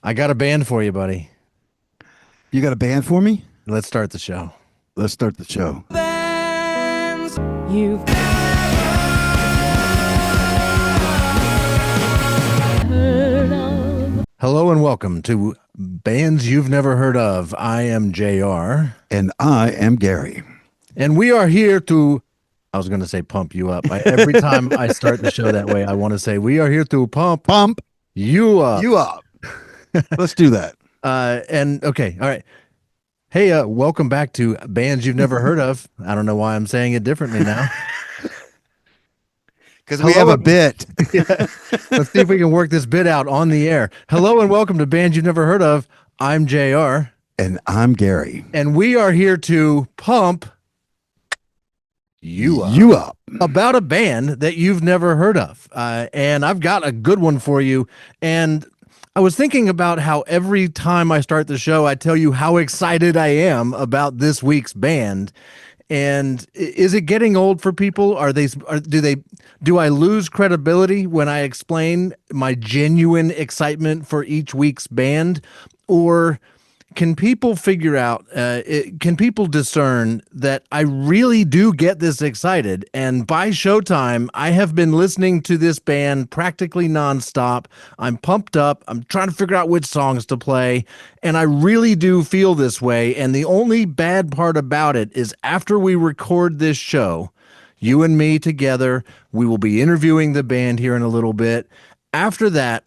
I got a band for you, buddy. You got a band for me? Let's start the show. Let's start the show. Bands you've heard of. Hello and welcome to Bands You've Never Heard of. I am JR. And I am Gary. And we are here to, I was going to say pump you up. Every time I start the show that way, I want to say we are here to pump you up. You up. Let's do that. Okay. All right. Hey, welcome back to Bands You've Never Heard of. I don't know why I'm saying it differently now. Because we have a bit. Yeah. Let's see if we can work this bit out on the air. Hello and welcome to Bands You've Never Heard of. I'm JR. And I'm Gary. And we are here to pump you up. You up. About a band that you've never heard of. And I've got a good one for you. And I was thinking about how every time I start the show, I tell you how excited I am about this week's band. And is it getting old for people? Do I lose credibility when I explain my genuine excitement for each week's band? Or can people figure out, can people discern that I really do get this excited? And by showtime, I have been listening to this band practically nonstop. I'm pumped up. I'm trying to figure out which songs to play. And I really do feel this way. And the only bad part about it is after we record this show, you and me together, we will be interviewing the band here in a little bit. After that,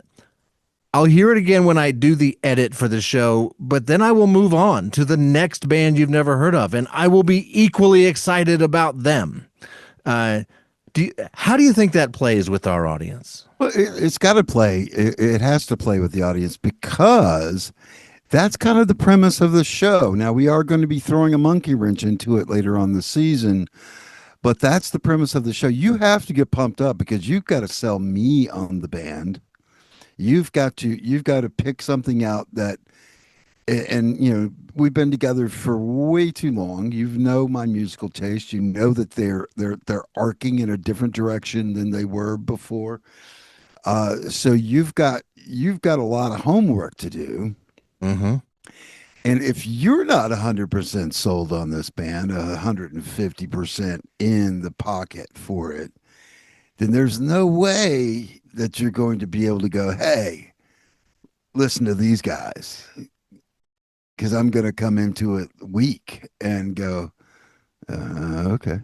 I'll hear it again when I do the edit for the show, but then I will move on to the next band you've never heard of, and I will be equally excited about them. How do you think that plays with our audience? Well, it's got to play. It has to play with the audience because that's kind of the premise of the show. Now, we are going to be throwing a monkey wrench into it later on the season, but that's the premise of the show. You have to get pumped up because you've got to sell me on the band. You've got to pick something out that, and you know, we've been together for way too long. You know my musical taste. You know that they're arcing in a different direction than they were before. So you've got a lot of homework to do. Mm-hmm. And if you're not 100% sold on this band, 150% in the pocket for it, then there's no way that you're going to be able to go, hey, listen to these guys. Because I'm going to come into it weak and go, okay.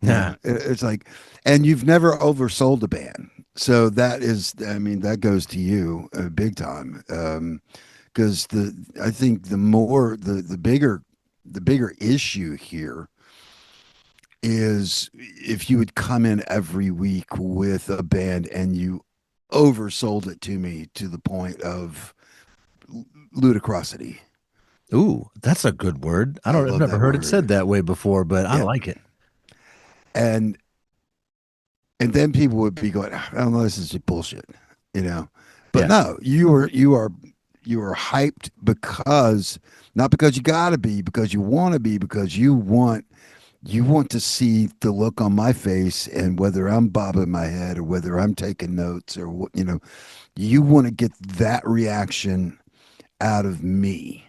Yeah. It's like, and you've never oversold a band. So that is, I mean, that goes to you big time. Because I think the bigger issue here is if you would come in every week with a band and you oversold it to me to the point of ludicrosity. Ooh, that's a good word. I've never heard it said that way before, but I like it. And then people would be going, I don't know, this is just bullshit, you know. But no, you are hyped because not because you gotta be, because you want to be, because you want to see the look on my face, and whether I'm bobbing my head or whether I'm taking notes or what, you know, you want to get that reaction out of me.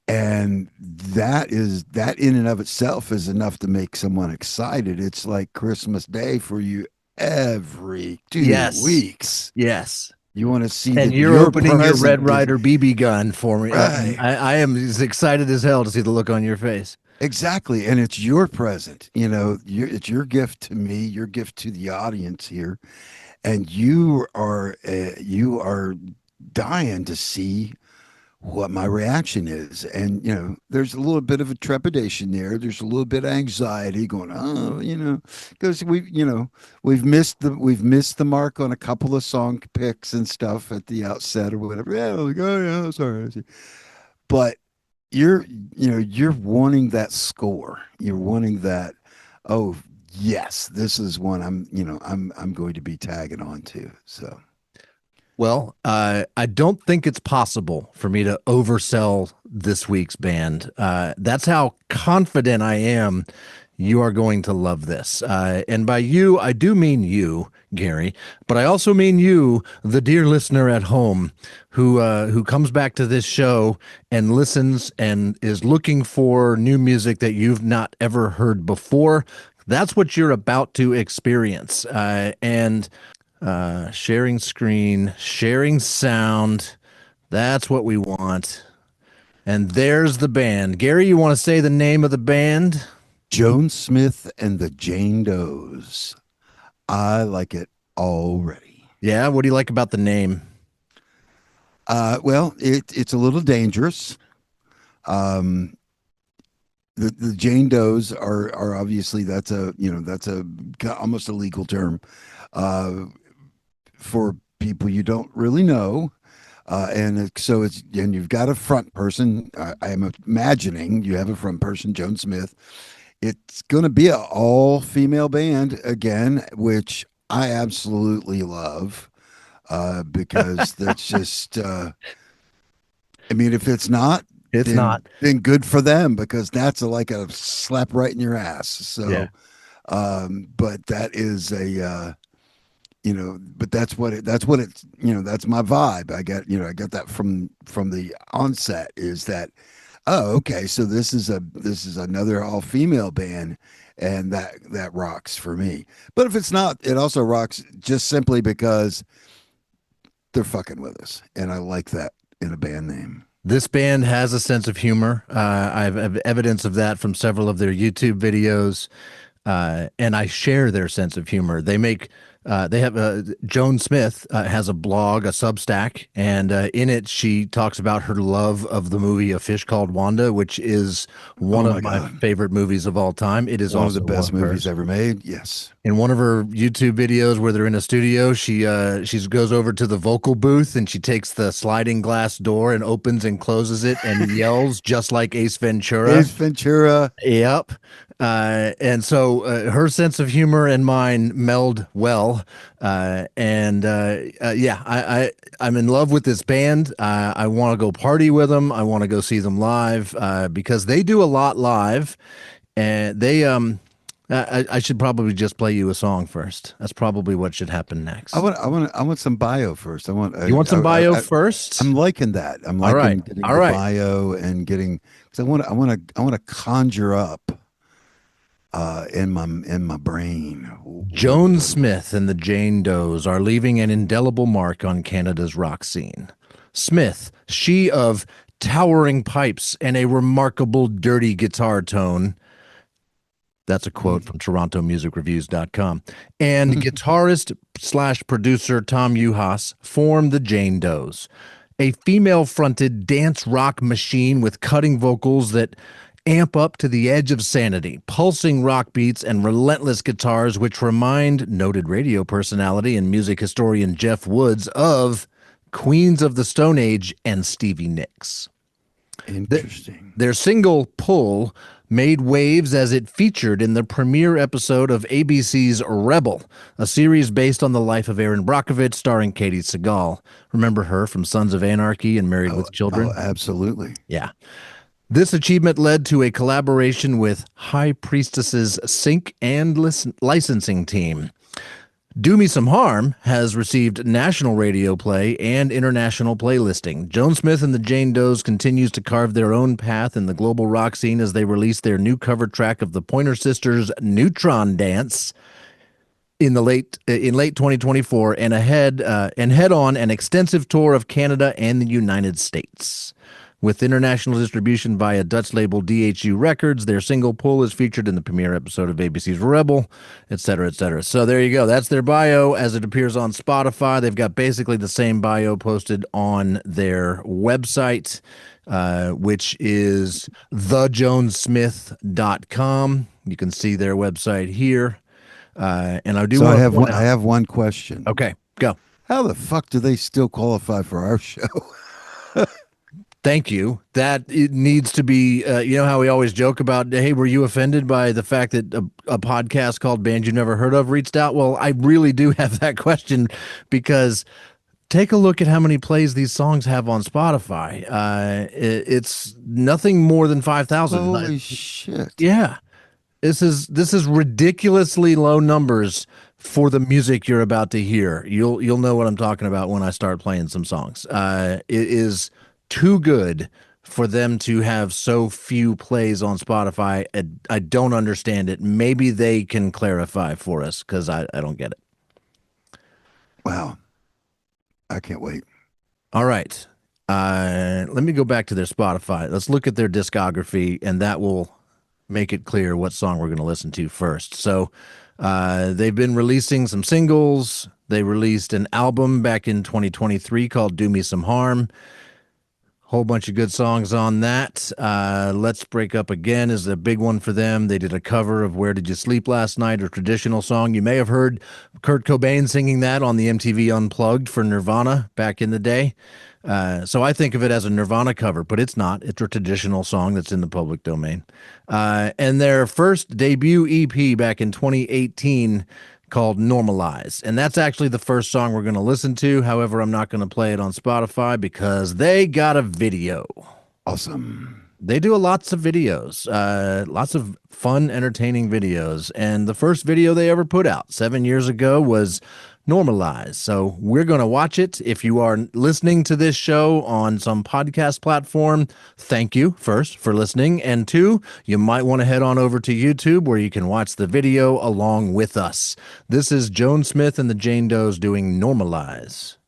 And that in and of itself is enough to make someone excited. It's like Christmas Day for you every 2 weeks. Yes. You want to see and that you're opening your Red is, Ryder BB gun for me. Right. I am as excited as hell to see the look on your face. Exactly. And it's your present, you know, it's your gift to me, your gift to the audience here. And you are dying to see what my reaction is. And, you know, there's a little bit of a trepidation there. There's a little bit of anxiety going, oh, you know, because we've missed the mark on a couple of song picks and stuff at the outset or whatever. Yeah, like, oh yeah, sorry. But you're wanting that score. You're wanting that, oh yes, this is one I'm going to be tagging on to. So well, I don't think it's possible for me to oversell this week's band. That's how confident I am you are going to love this. And by you, I do mean you, Gary, but I also mean you, the dear listener at home, who comes back to this show and listens and is looking for new music that you've not ever heard before. That's what you're about to experience. And sharing screen, sharing sound. That's what we want. And there's the band. Gary, you want to say the name of the band? Joan Smith and the Jane Does. I like it already. Yeah, what do you like about the name? Well, it's a little dangerous. The Jane Does are obviously that's a almost a legal term for people you don't really know. And you've got a front person. I am imagining you have a front person, Joan Smith. It's going to be an all female band again, which I absolutely love because that's just. I mean, if it's not, then good for them because that's like a slap right in your ass. So, Yeah. But that is a. But that's what that's my vibe. I got that from the onset is that, oh, okay, so this is another all female band, and that rocks for me. But if it's not, it also rocks just simply because they're fucking with us, and I like that in a band name. This band has a sense of humor. I have evidence of that from several of their YouTube videos, and I share their sense of humor. They have Joan Smith has a blog, a Substack, and in it she talks about her love of the movie A Fish Called Wanda, which is one of my favorite movies of all time. It is one also of the best movies ever made. Yes. In one of her YouTube videos where they're in a studio, she goes over to the vocal booth and she takes the sliding glass door and opens and closes it and yells just like Ace Ventura. Ace Ventura. Yep. And so her sense of humor and mine meld well. I'm in love with this band. I want to go party with them. I want to go see them live because they do a lot live. And I should probably just play you a song first. That's probably what should happen next. I want some bio first. You want some bio first? I'm liking that. I'm liking getting the bio and getting because I want to conjure up in my brain. Joan Smith and the Jane Does are leaving an indelible mark on Canada's rock scene. Smith, she of towering pipes and a remarkable dirty guitar tone. That's a quote from TorontoMusicReviews.com. And guitarist / producer Tom Uhas formed the Jane Does, a female-fronted dance rock machine with cutting vocals that amp up to the edge of sanity, pulsing rock beats and relentless guitars which remind noted radio personality and music historian Jeff Woods of Queens of the Stone Age and Stevie Nicks. Interesting. Their single, Pull, made waves as it featured in the premiere episode of ABC's Rebel, a series based on the life of Erin Brockovich starring Katie Seagal. Remember her from Sons of Anarchy and Married with Children? Oh, absolutely. Yeah. This achievement led to a collaboration with High Priestess's sync and licensing team. Do Me Some Harm has received national radio play and international playlisting. Joan Smith and the Jane Does continues to carve their own path in the global rock scene as they release their new cover track of the Pointer Sisters' Neutron Dance in late 2024 and head on an extensive tour of Canada and the United States. With international distribution via Dutch label DHU Records, their single Pull is featured in the premiere episode of ABC's Rebel, etc., etc. So there you go. That's their bio as it appears on Spotify. They've got basically the same bio posted on their website, which is thejonesmith.com. You can see their website here. And I do So want I have one question. Okay, go. How the fuck do they still qualify for our show? Thank you. That it needs to be, you know how we always joke about, hey, were you offended by the fact that a podcast called Band You Never Heard Of reached out? Well, I really do have that question because take a look at how many plays these songs have on Spotify. It's nothing more than 5,000. Holy shit. Yeah. This is ridiculously low numbers for the music you're about to hear. You'll know what I'm talking about when I start playing some songs. It is too good for them to have so few plays on Spotify. I don't understand it. Maybe they can clarify for us because I don't get it. Wow. I can't wait. All right. Let me go back to their Spotify. Let's look at their discography, and that will make it clear what song we're going to listen to first. So they've been releasing some singles. They released an album back in 2023 called Do Me Some Harm. Whole bunch of good songs on that. Let's Break Up Again is a big one for them. They did a cover of Where Did You Sleep Last Night, a traditional song. You may have heard Kurt Cobain singing that on the MTV Unplugged for Nirvana back in the day. So I think of it as a Nirvana cover, but it's not. It's a traditional song that's in the public domain. And their first debut EP back in 2018 called Normalize. And that's actually the first song we're going to listen to. However, I'm not going to play it on Spotify because they got a video. Awesome. They do lots of videos, lots of fun, entertaining videos. And the first video they ever put out 7 years ago was Normalize. So we're going to watch it. If you are listening to this show on some podcast platform, thank you first for listening. And two, you might want to head on over to YouTube where you can watch the video along with us. This is Joan Smith and the Jane Does doing Normalize.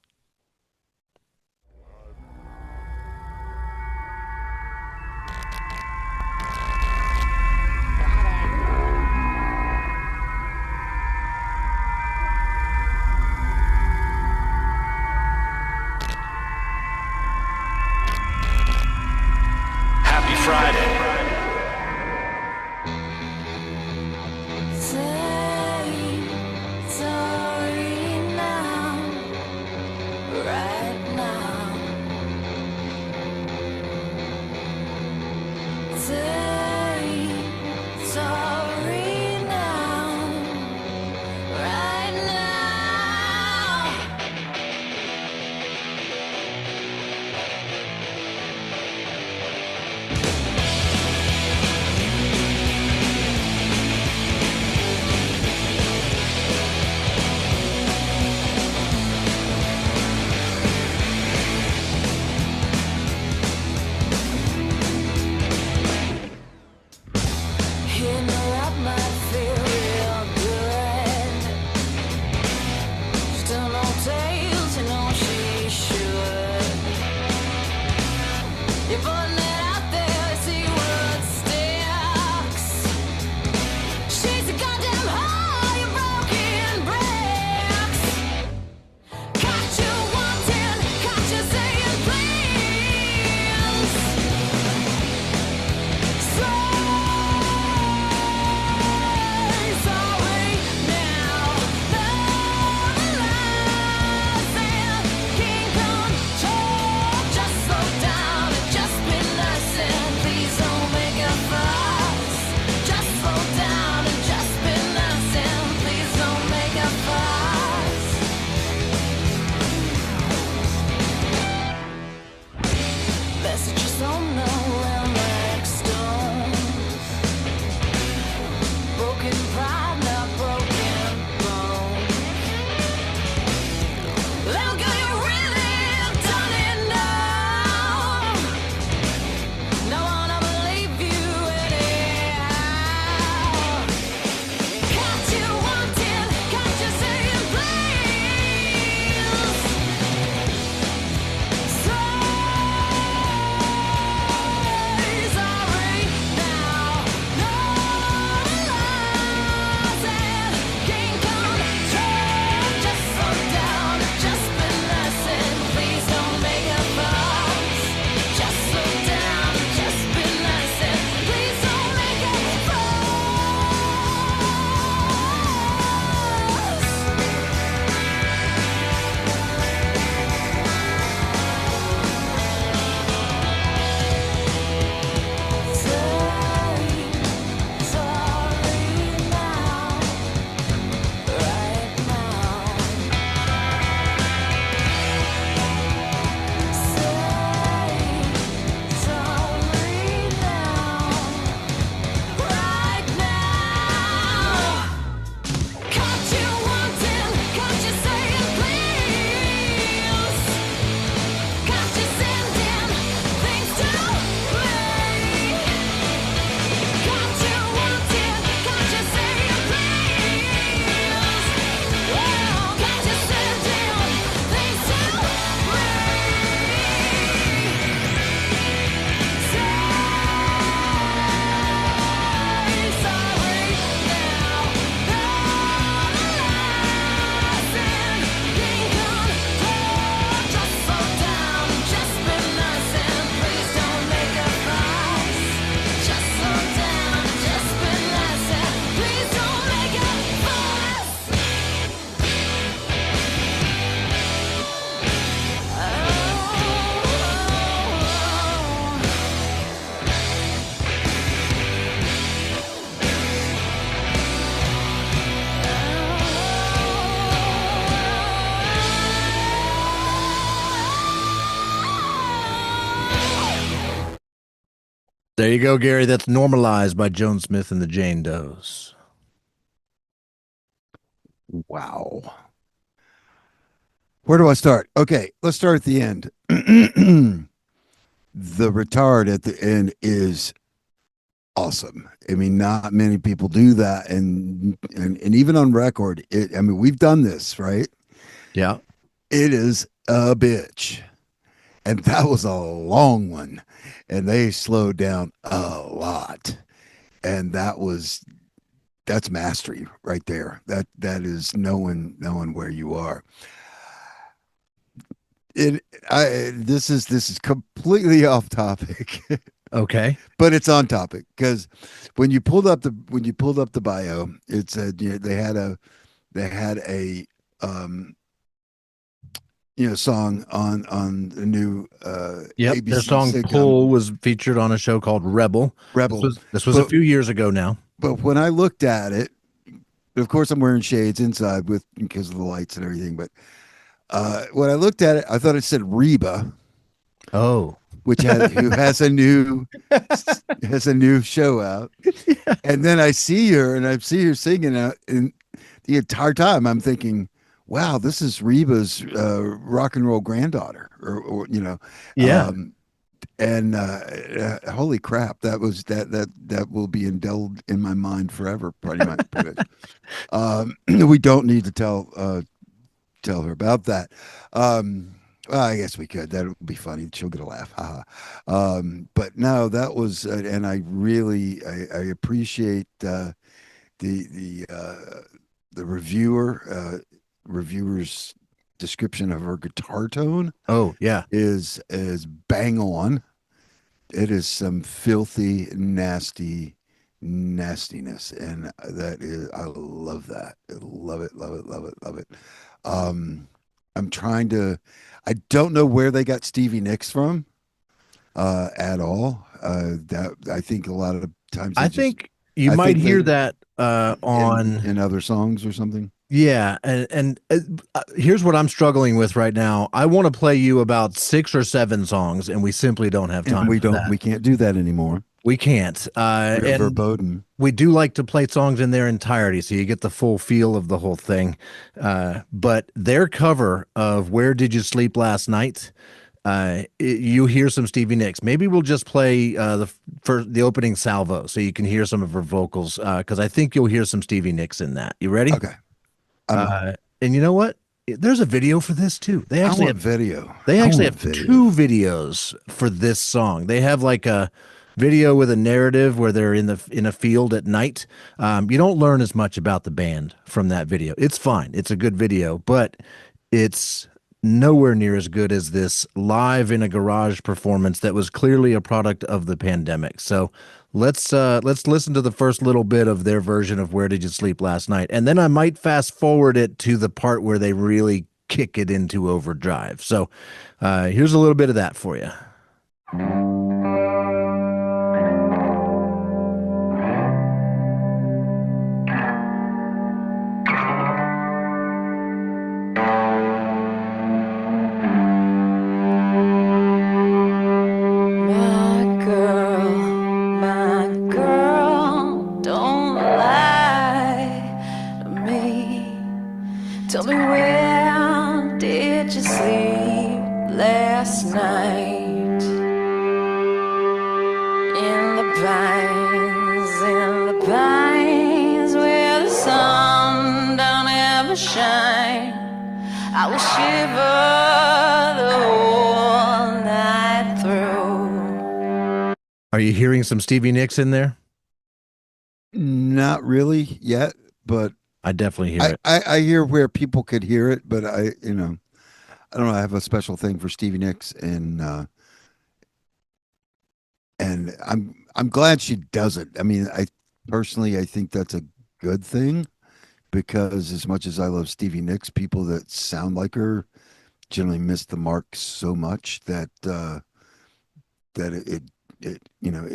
There you go, Gary. That's Normalized by Joan Smith and the Jane Does. Wow. Where do I start? Okay, let's start at the end. The retard at the end is awesome. I mean, not many people do that, and even on record, I mean, we've done this, right? Yeah. It is a bitch, and that was a long one, and they slowed down a lot, and that's mastery right there. That is knowing where you are. This is completely off topic. Okay. But it's on topic because when you pulled up the bio, it said they had a um song on the new Yep. Their ABC song sitcom Pull was featured on a show called Rebel. This Rebel. was this was a But few years ago now. when I looked at it, of course I'm wearing shades inside with because of the lights and everything. But when I looked at it, I thought it said Reba, Oh. who has a new show out. And then I see her and I see her singing out, and the entire time I'm thinking, wow, this is Reba's rock and roll granddaughter, or. Yeah. And holy crap, that will be indelled in my mind forever, pretty much. We don't need to tell her about that. Well, I guess we could. That would be funny. She'll get a laugh. But no, that was, and I really, I appreciate the reviewer's description of her guitar tone Oh, yeah. is bang on. It is some filthy, nasty nastiness, and that is, I love that. I love it, love it, love it, love it. Um, I'm trying to. I don't know where they got Stevie Nicks from at all. That I think a lot of times I they just. think you I might think hear they that on. in other songs or something. Yeah, and here's what I'm struggling with right now. I want to play you about 6 or 7 songs, and we simply don't have And time for that. we can't do that anymore. We can't. We're And verboten. we do like to play songs in their entirety, so you get the full feel of the whole thing. But their cover of "Where Did You Sleep Last Night," you hear some Stevie Nicks. Maybe we'll just play for the opening salvo, so you can hear some of her vocals. Because I think you'll hear some Stevie Nicks in that. You ready? Okay. Uh, and you know what? There's a video for this too. I want video. They I actually want have video. 2 videos for this song. They have like a video with a narrative where they're in a field at night. You don't learn as much about the band from that video. It's fine. It's a good video, but it's nowhere near as good as this live in a garage performance that was clearly a product of the pandemic. So let's listen to the first little bit of their version of "Where Did You Sleep Last Night," and then I might fast forward it to the part where they really kick it into overdrive. So here's a little bit of that for you. My girl, don't lie to me. Tell me, where did you sleep last night? In the pines where the sun don't ever shine. I will shiver the whole night through. Are you hearing some Stevie Nicks in there? Not really yet, but I definitely hear it. I hear where people could hear it, but I don't know. I have a special thing for Stevie Nicks, and I'm glad she does it. I mean, I personally I think that's a good thing because as much as I love Stevie Nicks, people that sound like her generally miss the mark so much that it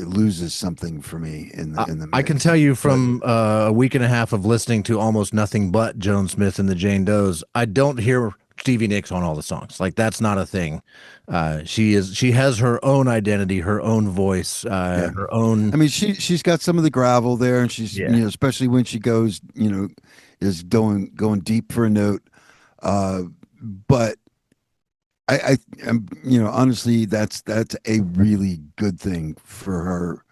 loses something for me in the I can mix. tell you from a week and a half of listening to almost nothing but Joan Smith and the Jane Does, I don't hear Stevie Nicks on all the songs. Like that's not a thing. She has her own identity, her own voice, Yeah. her own. I mean, she's got some of the gravel there, and she's Yeah. especially when she goes, is going deep for a note. Uh, but am honestly, that's a really good thing for her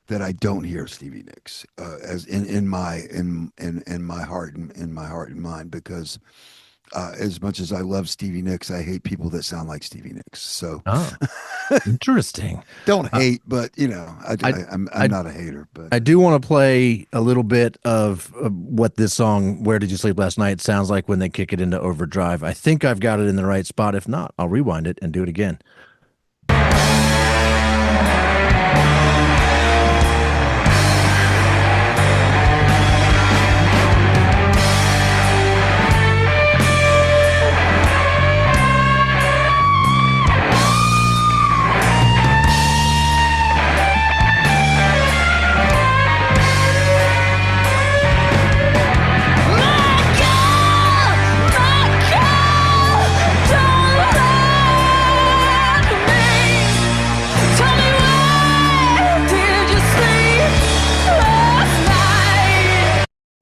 that I don't hear Stevie Nicks as in my heart and in my heart and mind, because as much as I love Stevie Nicks, I hate people that sound like Stevie Nicks. So Oh, interesting. don't Uh, hate, but I I'm I not a hater, but I do want to play a little bit of what this song "Where Did You Sleep Last Night" sounds like when they kick it into overdrive. I think I've got it in the right spot. If not, I'll rewind it and do it again.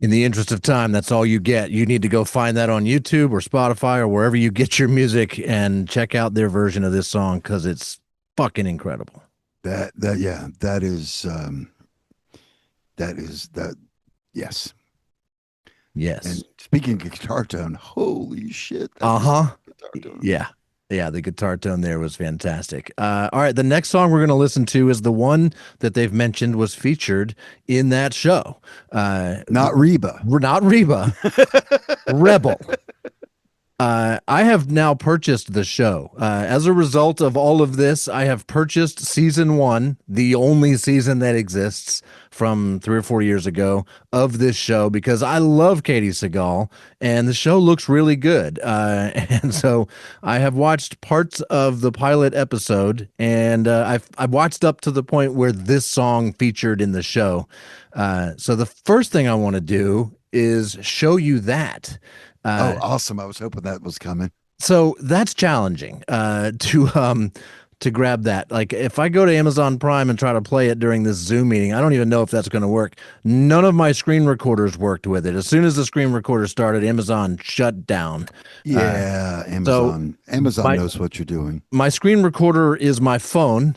In the interest of time, that's all you get. You need to go find that on YouTube or Spotify or wherever you get your music and check out their version of this song because it's fucking incredible. that yes. Yes. And speaking of guitar tone, holy shit! Uh-huh. Guitar tone. Yeah. Yeah, the guitar tone there was fantastic. All right, the next song we're going to listen to is the one that they've mentioned was featured in that show. Not Reba. We're not Reba. Rebel. I have now purchased the show. As a result of all of this, I have purchased season 1, the only season that exists from 3 or 4 years ago of this show, because I love Katie Seagal and the show looks really good. And so I have watched parts of the pilot episode, and I've watched up to the point where this song featured in the show. So the first thing I want to do is show you that. Oh, awesome! I was hoping that was coming. So that's challenging to grab that. Like if I go to Amazon Prime and try to play it during this Zoom meeting, I don't even know if that's going to work. None of my screen recorders worked with it. As soon as the screen recorder started, Amazon shut down. Yeah, Amazon knows what you're doing. My screen recorder is my phone,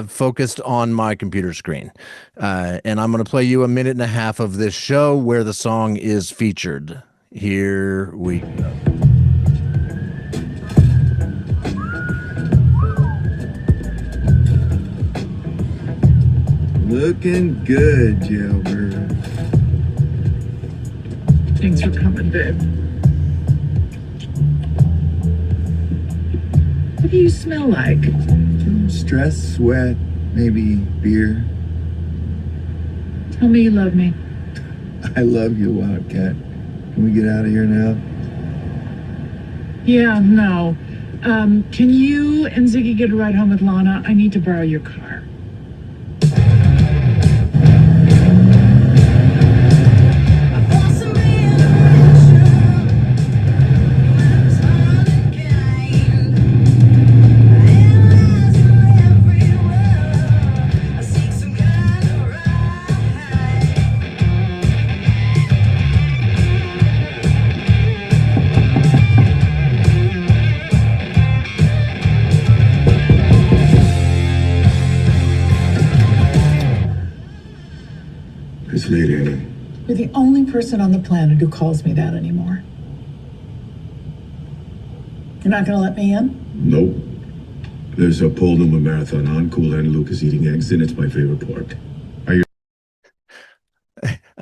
focused on my computer screen. And I'm going to play you a minute and a half of this show where the song is featured. Here we go. Looking good, Jailbird. Thanks for coming, babe. What do you smell like? Stress, sweat, maybe beer. Tell me you love me. I love you, Wildcat. Can we get out of here now? Yeah, no. Can you and Ziggy get a ride home with Lana? I need to borrow your car. It's late, Annie. You're the only person on the planet who calls me that anymore. You're not gonna let me in? Nope. There's a Paul Newman marathon on. Cool Hand Luke is eating eggs, and it's my favorite part.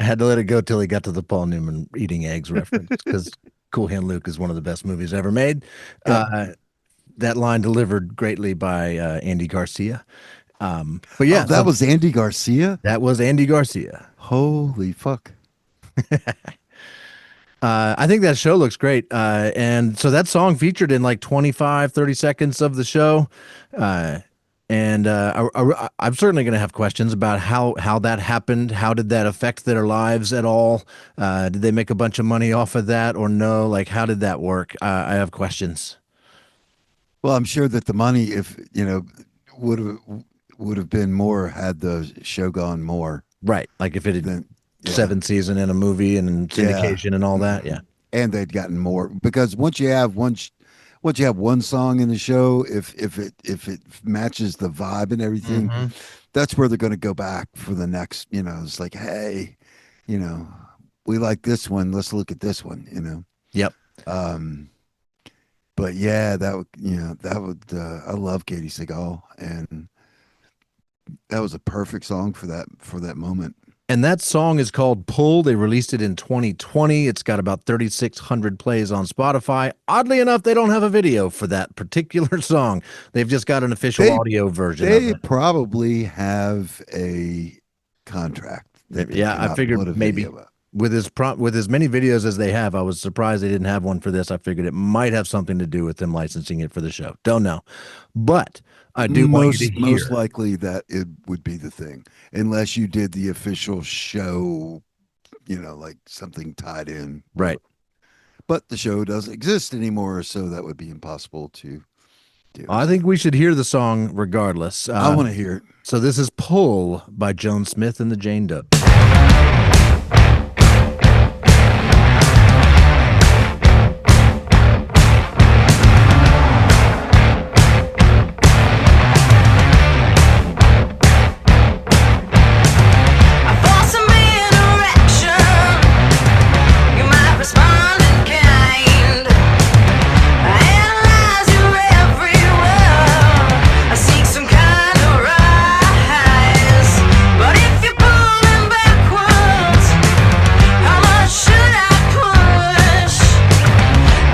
I had to let it go till he got to the Paul Newman eating eggs reference because Cool Hand Luke is one of the best movies ever made. That line delivered greatly by Andy Garcia. But yeah, that was Andy Garcia. That was Andy Garcia. Holy fuck. I think that show looks great. And so that song featured in like 25, 30 seconds of the show. And I'm certainly going to have questions about how that happened. How did that affect their lives at all? Did they make a bunch of money off of that or no? Like, how did that work? I have questions. Well, I'm sure that the money, if would have would have been more had the show gone more Right. Like if it had than yeah, 7 season in a movie and yeah, syndication and all that. Yeah. and they'd gotten more because once you have one song in the show, if it matches the vibe and everything, Hmm. that's where they're going to go back for the next. It's like, hey, you know, we like this one. Let's look at this one. Yep. Um, but yeah, that would. I love Katie Seagal, and that was a perfect song for that moment. And that song is called Pull. They released it in 2020. It's got about 3,600 plays on Spotify. Oddly enough, they don't have a video for that particular song. They've just got an official They audio version of they it. probably have a contract that they Yeah, I cannot put a figured maybe video up. with as many videos as they have, I was surprised they didn't have one for this. I figured it might have something to do with them licensing it for the show. Don't know. But I do want you to Most hear. likely that it would be the thing, unless you did the official show, like something tied in. Right. But the show doesn't exist anymore, so that would be impossible to do. I think we should hear the song regardless. I want to hear it. So this is Pull by Joan Smith and the Jane Doe. I force some interaction. You might respond in kind. I analyze your every word. I seek some kind of rise. But if you're pulling backwards, how much should I push?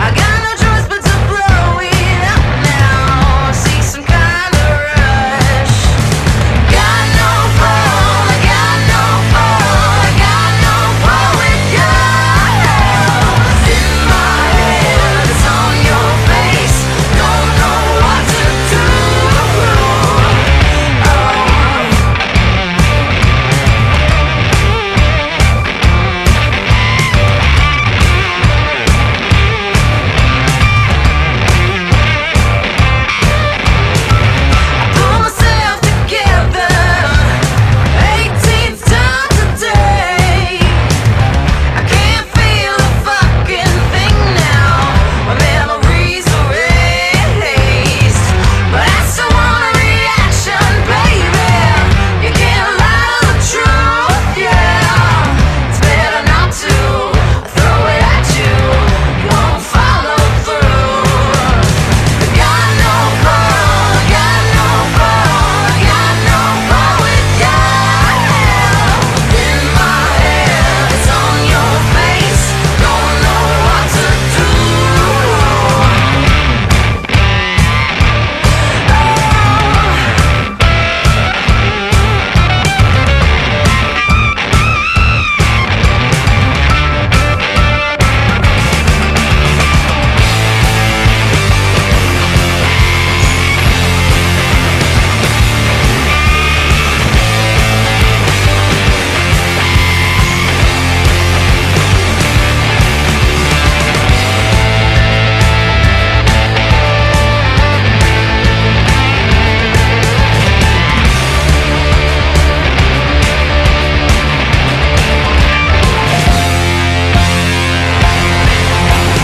I got no choice but to blow it up now. Seek some kind of rush. Got no fall, I got no fall, I got no fall with yours. In my head, it's on your face. Don't know what to do. Pull myself together. 18th time today. I can't feel a fucking thing now. My memories erased, but I still want a reaction, baby. You can't lie to the truth, yeah. It's better not to throw it at you. You won't follow through. Got no ball, got no ball, got no ball with you. In my head, it's on your face. Don't know what to do.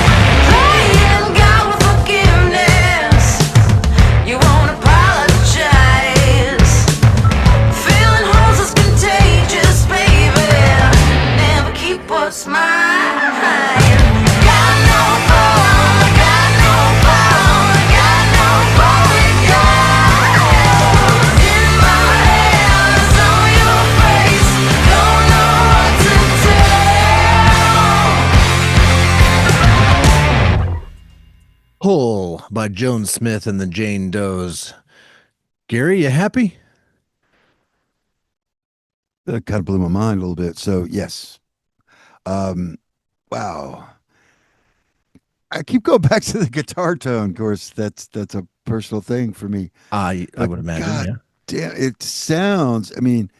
Playing God with forgiveness. You won't apologize. Feeling holes is contagious, baby. Never keep what's mine. Got no ball, got no ball, got no ball with yours. In my head, it's on your face. Don't know what to tell. Pull by Joan Smith and the Jane Does. Gary, you happy? That kind of blew my mind a little bit. So yes, wow. I keep going back to the guitar tone. Of course, that's a personal thing for me. I would imagine, God yeah. damn, it sounds. I mean,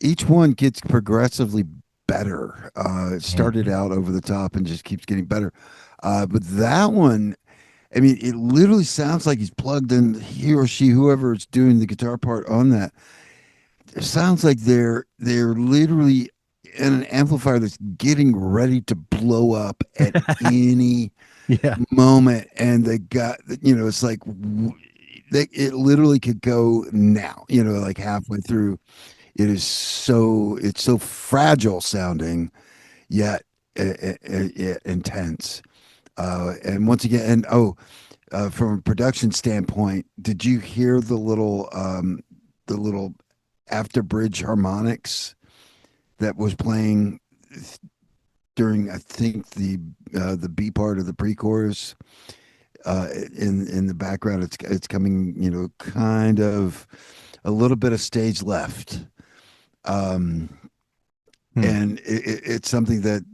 each one gets progressively better. It started Mhm. out over the top and just keeps getting better. But that one, I mean, it literally sounds like he's plugged in, he or she, whoever is doing the guitar part on that. It sounds like they're literally in an amplifier that's getting ready to blow up at any Yeah. moment, and they got, it's like it literally could go now, like halfway through. It's so fragile sounding, yet intense. And once again, and from a production standpoint, did you hear the little after bridge harmonics that was playing during, I think, the B part of the pre-chorus? In the background, it's coming, kind of a little bit of stage left. Um, Hmm. and it's something that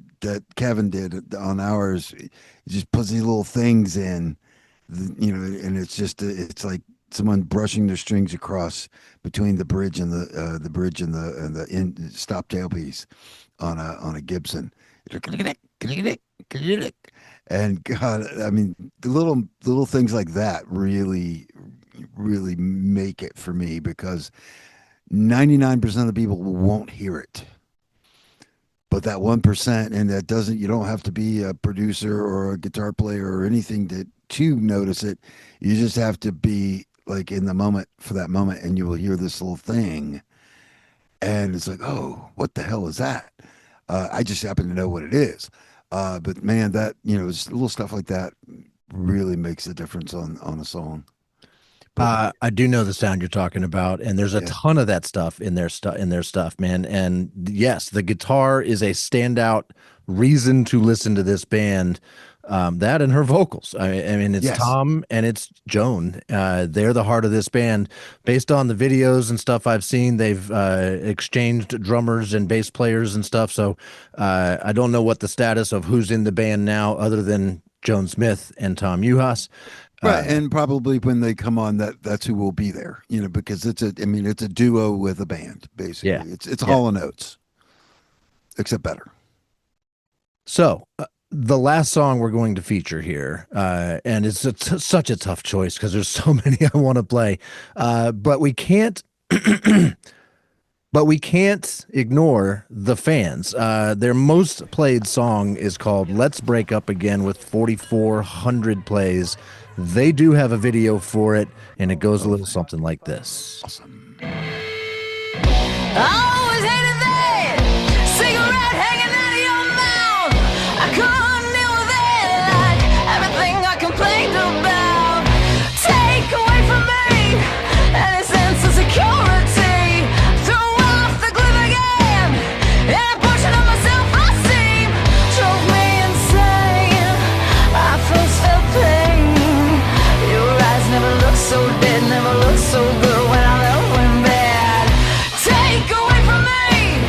Kevin did on ours. He just puts these little things in, and it's like someone brushing their strings across between the bridge and the stop tailpiece on a Gibson. And God, I mean, the little things like that really, really make it for me, because 99% of the people won't hear it. But that 1%, and that doesn't, you don't have to be a producer or a guitar player or anything to notice it. You just have to be like in the moment for that moment, and you will hear this little thing. And it's like, oh, what the hell is that? I just happen to know what it is. But man, that, just little stuff like that really makes a difference on a song. But I do know the sound you're talking about, and there's a yeah, ton of that stuff in their stuff, man. And yes, the guitar is a standout reason to listen to this band. That and her vocals. I mean, it's yes, Tom and it's Joan. They're the heart of this band. Based on the videos and stuff I've seen, they've exchanged drummers and bass players and stuff. So I don't know what the status of who's in the band now, other than Joan Smith and Tom Uhas. right. Uh, And probably when they come on, that's who will be there, because I mean, it's a duo with a band, yeah. basically. It's Yeah. Hall and Oates, except better. So, the last song we're going to feature here, and it's such a tough choice because there's so many I want to play, but we can't. But we can't ignore the fans. Their most played song is called "Let's Break Up Again" with 4,400 plays. They do have a video for it, and it goes a little something like this. Awesome. I always hated that cigarette hanging out of your mouth. I couldn't deal with it, like everything I complained about. Take away from me any sense of security. Throw off the glue again, and a portion of my self-esteem drove me insane. I first felt pain. Your eyes never looked so dead, never looked so good when I love went bad. Take away from me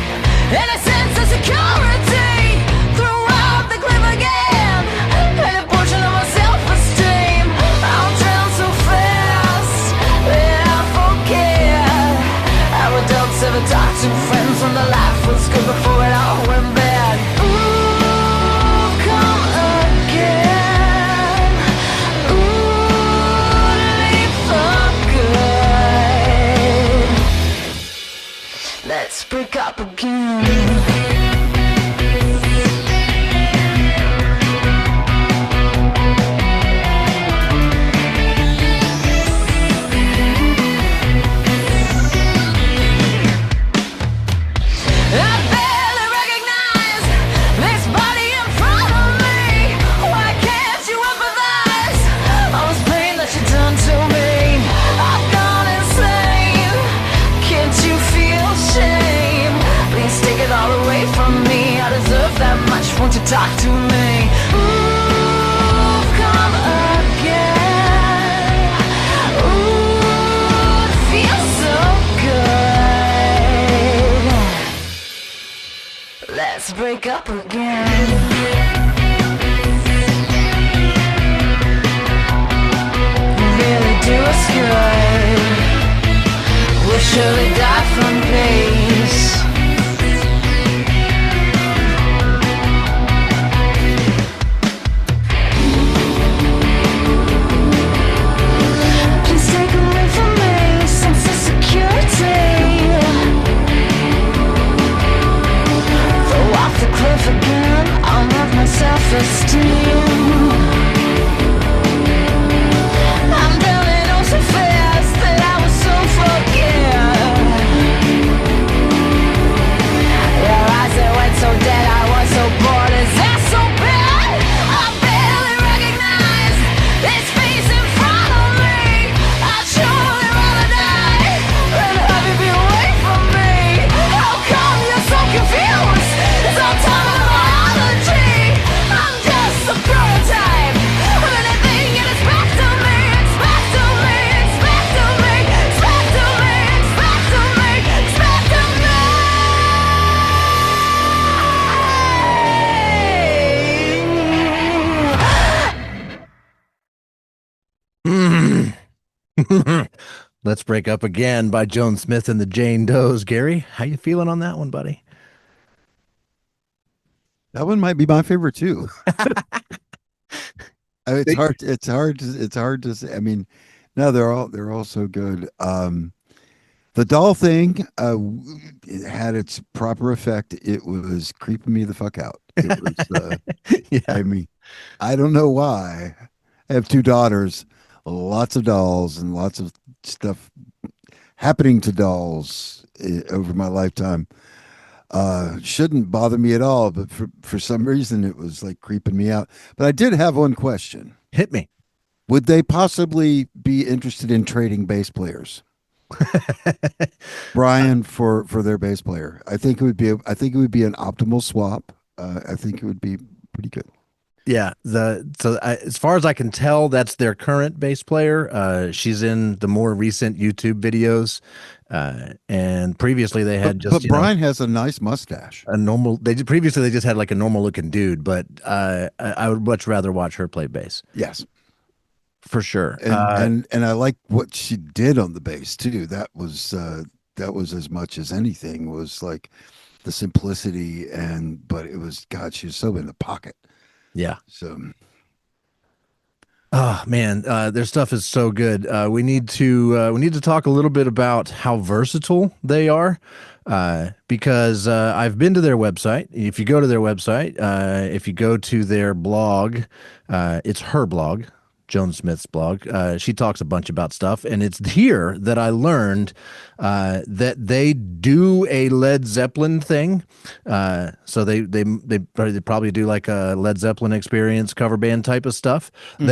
any sense of security. Throw out the cliff again, any portion of my self-esteem. I'll drown so fast that I forget how adults ever talk to friends when the life was good before it all went bad. Ooh, come again. Ooh, leave for good. Let's break up again. I barely recognize this body in front of me. Why can't you empathize? All this pain that you've done to me, I've gone insane. Can't you feel shame? Please take it all away from me. I deserve that much. Won't you talk to me? Ooh, come again. Ooh, it feels so good. Let's break up again. You really to us good. We'll surely die from peace. Please take away from me sense of security. Throw off the cliff again, I'll have my self-esteem. I'm drowning on so fast that I will so forget. Your eyes that went so dead, I was so bored. Is that so bad? I barely recognize this face in front of me. I'd surely rather die than have you be away from me. How come you're so confused? It's all terminology. I'm just a prototype of anything, and it's back to me. It's back to me. It's back to me. It's back to me. It's back to me. It's back to me. Let's Break Up Again by Joan Smith and the Jane Does. Gary, how you feeling on that one, buddy? That one might be my favorite too. It's hard. It's hard. It's hard to say. I mean, no, they're all so good. The doll thing it had its proper effect. It was creeping me the fuck out. It was. Yeah. I mean, I don't know why. I have two daughters, lots of dolls, and lots of stuff happening to dolls over my lifetime. Shouldn't bother me at all, but for some reason it was like creeping me out. But I did have one question. Hit me. Would they possibly be interested in trading bass players? Brian for their bass player. I think it would be an optimal swap. I think it would be pretty good. Yeah, as far as I can tell, that's their current bass player. She's in the more recent YouTube videos, and previously they had But Brian has a nice mustache. a normal. Previously they just had like a normal looking dude, but I would much rather watch her play bass Yes. for sure. And I like what she did on the bass too. That was as much as anything was like the simplicity but it was God, she was so in the pocket. Yeah. So Oh man, their stuff is so good. We need to talk a little bit about how versatile they are, because I've been to their website. If you go to their website, if you go to their blog, it's her blog, Joan Smith's blog. She talks a bunch about stuff, and it's here that I learned that they do a Led Zeppelin thing. So they probably do like a Led Zeppelin Experience cover band type of stuff. Mm-hmm.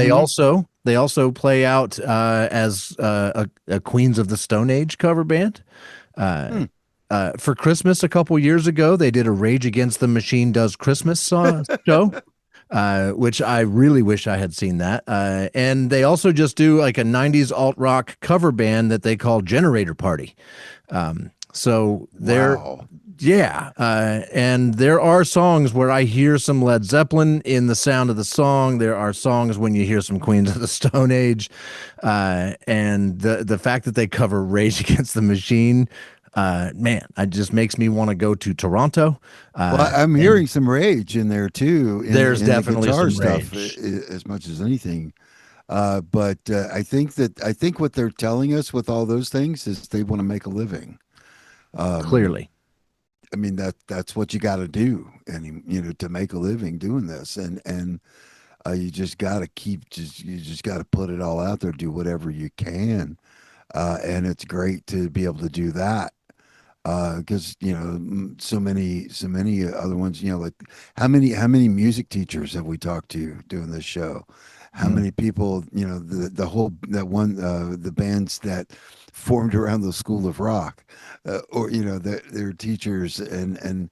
They also play out as a Queens of the Stone Age cover band. For Christmas a couple years ago, they did a Rage Against the Machine Does Christmas show. Which I really wish I had seen that. And they also just do like a 90s alt rock cover band that they call Generator Party. So they're, wow. yeah. And there are songs where I hear some Led Zeppelin in the sound of the song. There are songs when you hear some Queens of the Stone Age. And the fact that they cover Rage Against the Machine, man, it just makes me want to go to Toronto. Well, I'm hearing some Rage in there too. There's in definitely the guitar some stuff Rage. as much as anything. But I think what they're telling us with all those things is they want to make a living. Clearly. I mean that's what you got to do, and to make a living doing this, and you just got to you just got to put it all out there, do whatever you can, and it's great to be able to do that. Because so many other ones, like how many music teachers have we talked to doing this show? How many people, the bands that formed around the School of Rock, or their teachers and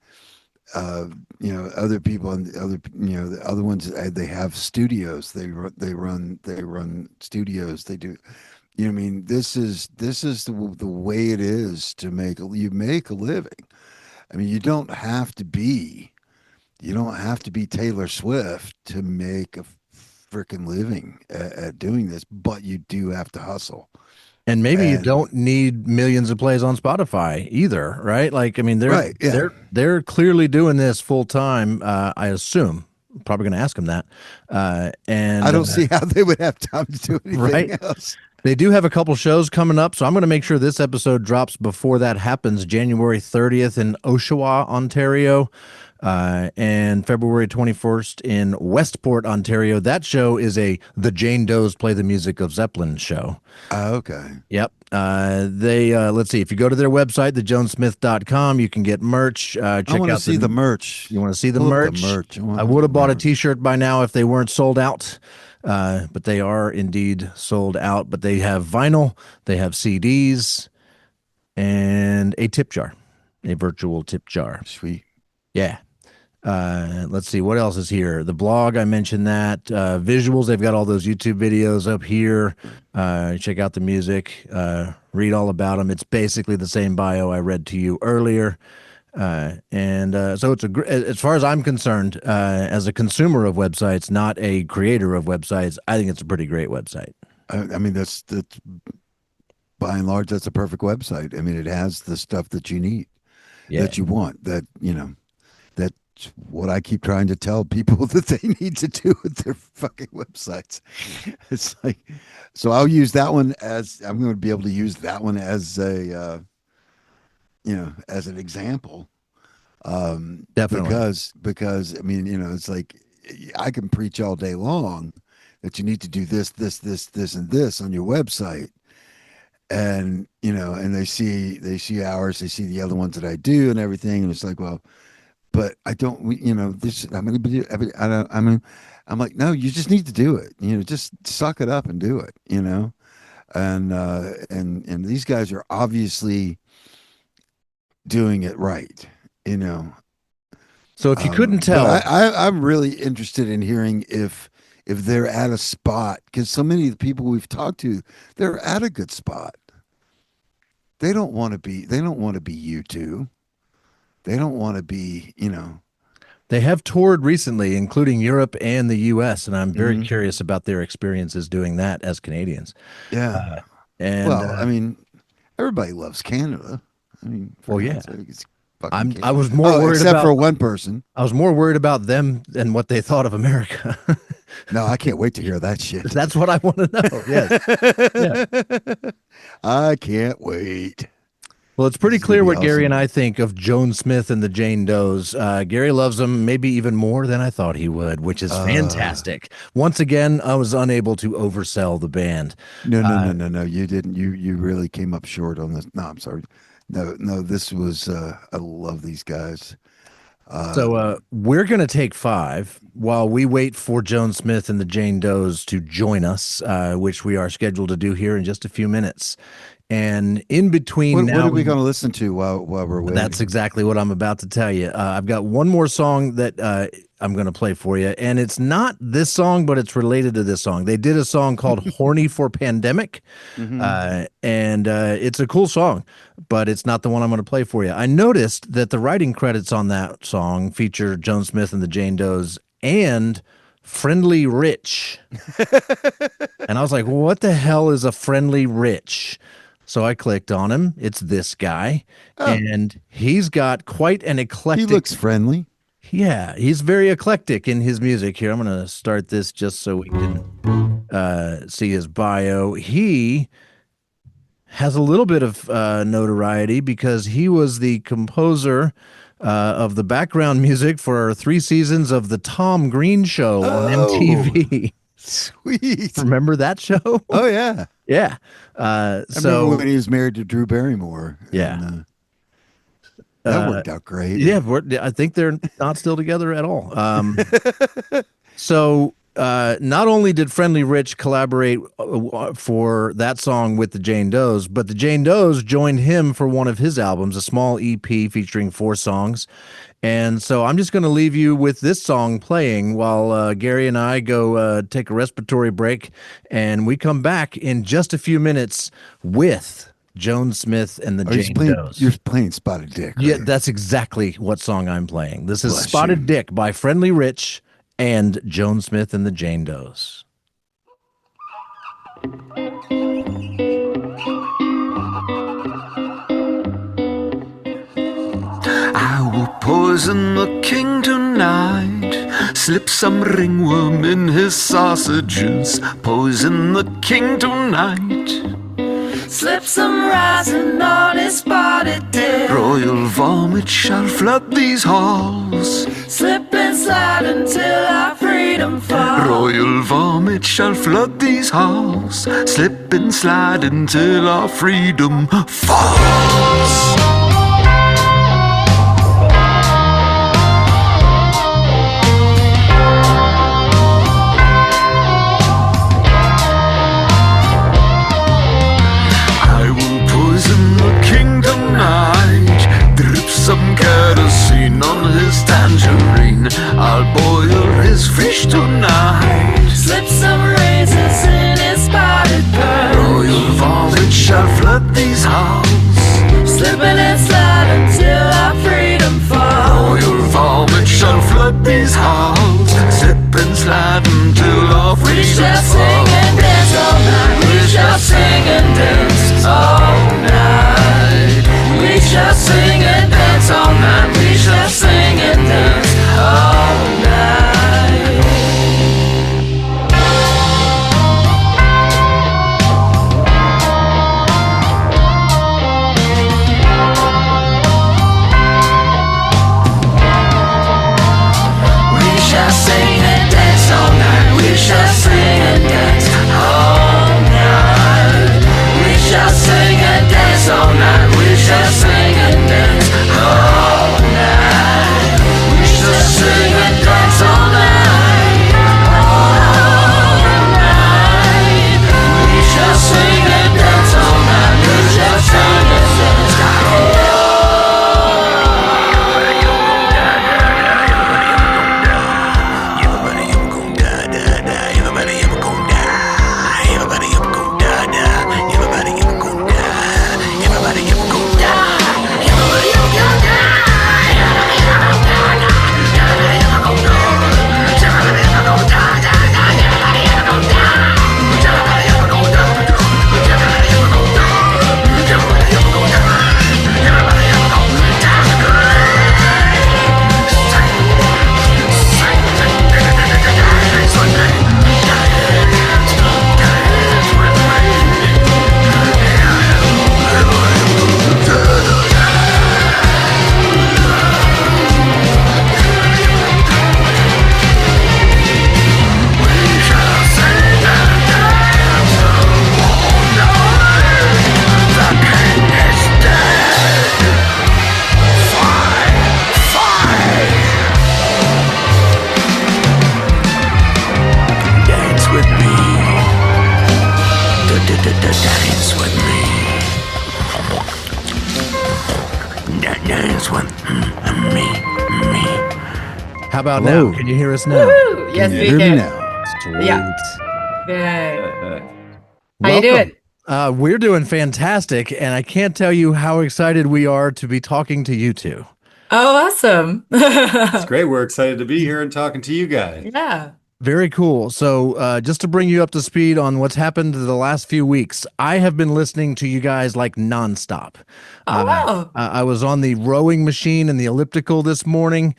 other people and the other ones, they have studios, they run studios, they do. I mean, this is the way it is to make you make a living. I mean, you don't have to be Taylor Swift to make a freaking living at doing this, but you do have to hustle. And maybe you And don't need millions of plays on Spotify either, right? Like, I mean, right, yeah. they're clearly doing this full time. I assume. Probably going to ask them that. And I don't see how they would have time to do anything right? else. They do have a couple shows coming up, so I'm going to make sure this episode drops before that happens. January 30th in Oshawa, Ontario, and February 21st in Westport, Ontario. That show is the Jane Does Play the Music of Zeppelin show. Okay. Yep. Let's see. If you go to their website, thejonesmith.com, you can get merch. Check I want to out see the merch. You want to see the Pull up merch? the merch. I would have bought a T-shirt by now if they weren't sold out. But they are indeed sold out. But they have vinyl, they have CDs, and a tip jar, a virtual tip jar. Sweet. Yeah. Let's see what else is here. The blog, I mentioned that. Visuals, they've got all those YouTube videos up here. Check out the music. Read all about them. It's basically the same bio I read to you earlier. So it's as far as I'm concerned, as a consumer of websites, not a creator of websites, I think it's a pretty great website. I mean, that's by and large, that's a perfect website. I mean, it has the stuff that you need, that you want, that's what I keep trying to tell people that they need to do with their fucking websites. It's like, so I'm going to be able to use that one as as an example. Definitely. Because I mean, it's like, I can preach all day long that you need to do this, and this on your website. And, and they see ours, they see the other ones that I do and everything. And it's like, well, but I don't, I'm like, no, you just need to do it. Just suck it up and do it, and these guys are obviously doing it right, So if you couldn't tell, I'm really interested in hearing if they're at a spot, because so many of the people we've talked to, they're at a good spot. They don't want to be you two. They don't want to be, they have toured recently, including Europe and the U.S., and I'm very curious about their experiences doing that as Canadians. Yeah. I mean, everybody loves Canada. I mean, it's fucking I was more worried except about for one person. I was more worried about them than what they thought of America. No, I can't wait to hear that shit. That's what I want to know. Yes. I can't wait. Well, it's pretty This is clear gonna be what Gary awesome. and I think of Joan Smith and the Jane Does. Gary loves them maybe even more than I thought he would, which is fantastic. Once again, I was unable to oversell the band. No. You didn't. You really came up short on this. No, I'm sorry. No. This was. I love these guys. So we're going to take 5 while we wait for Joan Smith and the Jane Does to join us, which we are scheduled to do here in just a few minutes. And in between What are we going to listen to while we're waiting? That's exactly what I'm about to tell you. I've got one more song that I'm going to play for you, and it's not this song, but it's related to this song. They did a song called "Horny for Pandemic," and it's a cool song, but it's not the one I'm going to play for you. I noticed that the writing credits on that song feature Joan Smith and the Jane Does and Friendly Rich, and I was like, "What the hell is a Friendly Rich?" So I clicked on him. It's this guy, and he's got quite an eclectic. He looks friendly. Yeah, he's very eclectic in his music. Here, I'm going to start this just so we can see his bio. He has a little bit of notoriety because he was the composer of the background music for 3 seasons of the Tom Green Show on MTV. Sweet. Remember that show? Oh yeah. Yeah. I remember when he was married to Drew Barrymore. Yeah. And, that worked out great. Yeah, I think they're not still together at all. So not only did Friendly Rich collaborate for that song with the Jane Does, but the Jane Does joined him for one of his albums, a small EP featuring 4 songs. And so I'm just going to leave you with this song playing while Gary and I go take a respiratory break, and we come back in just a few minutes with Joan Smith and the Jane Does. You're playing Spotted Dick. Right? Yeah, that's exactly what song I'm playing. This is Bless Spotted you. Dick by Friendly Rich and Joan Smith and the Jane Does. I will poison the king tonight. Slip some ringworm in his sausages. Poison the king tonight. Slip some rising on his spotted dick. Royal vomit shall flood these halls. Slip and slide until our freedom falls. Royal vomit shall flood these halls. Slip and slide until our freedom falls. Some kerosene on his tangerine. I'll boil his fish tonight. Slip some raisins in his spotted pearl. Royal vomit shall flood these halls. Slipping and slide until our freedom falls. Royal vomit shall flood these halls. Slip and slide until our freedom falls. We shall sing and dance all night. We shall sing and dance all night. We shall sing and dance all night. We shall sing and dance all night. We shall sing and dance all night. We shall sing and dance all night. We shall sing and dance all night. We shall sing and dance all night. We shall sing and dance all night. All night. We shall sing and dance all night. We shall sing and dance all night. How about Hello. now? Can you hear us now? Woo! Yes, Can you we hear me can. now? Sweet. Yeah. Good. How Welcome. you doing? We're doing fantastic, and I can't tell you how excited we are to be talking to you two. Oh, awesome. It's great. We're excited to be here and talking to you guys. Yeah. Very cool. So, just to bring you up to speed on what's happened the last few weeks, I have been listening to you guys like nonstop. Oh, wow. I was on the rowing machine and the elliptical this morning,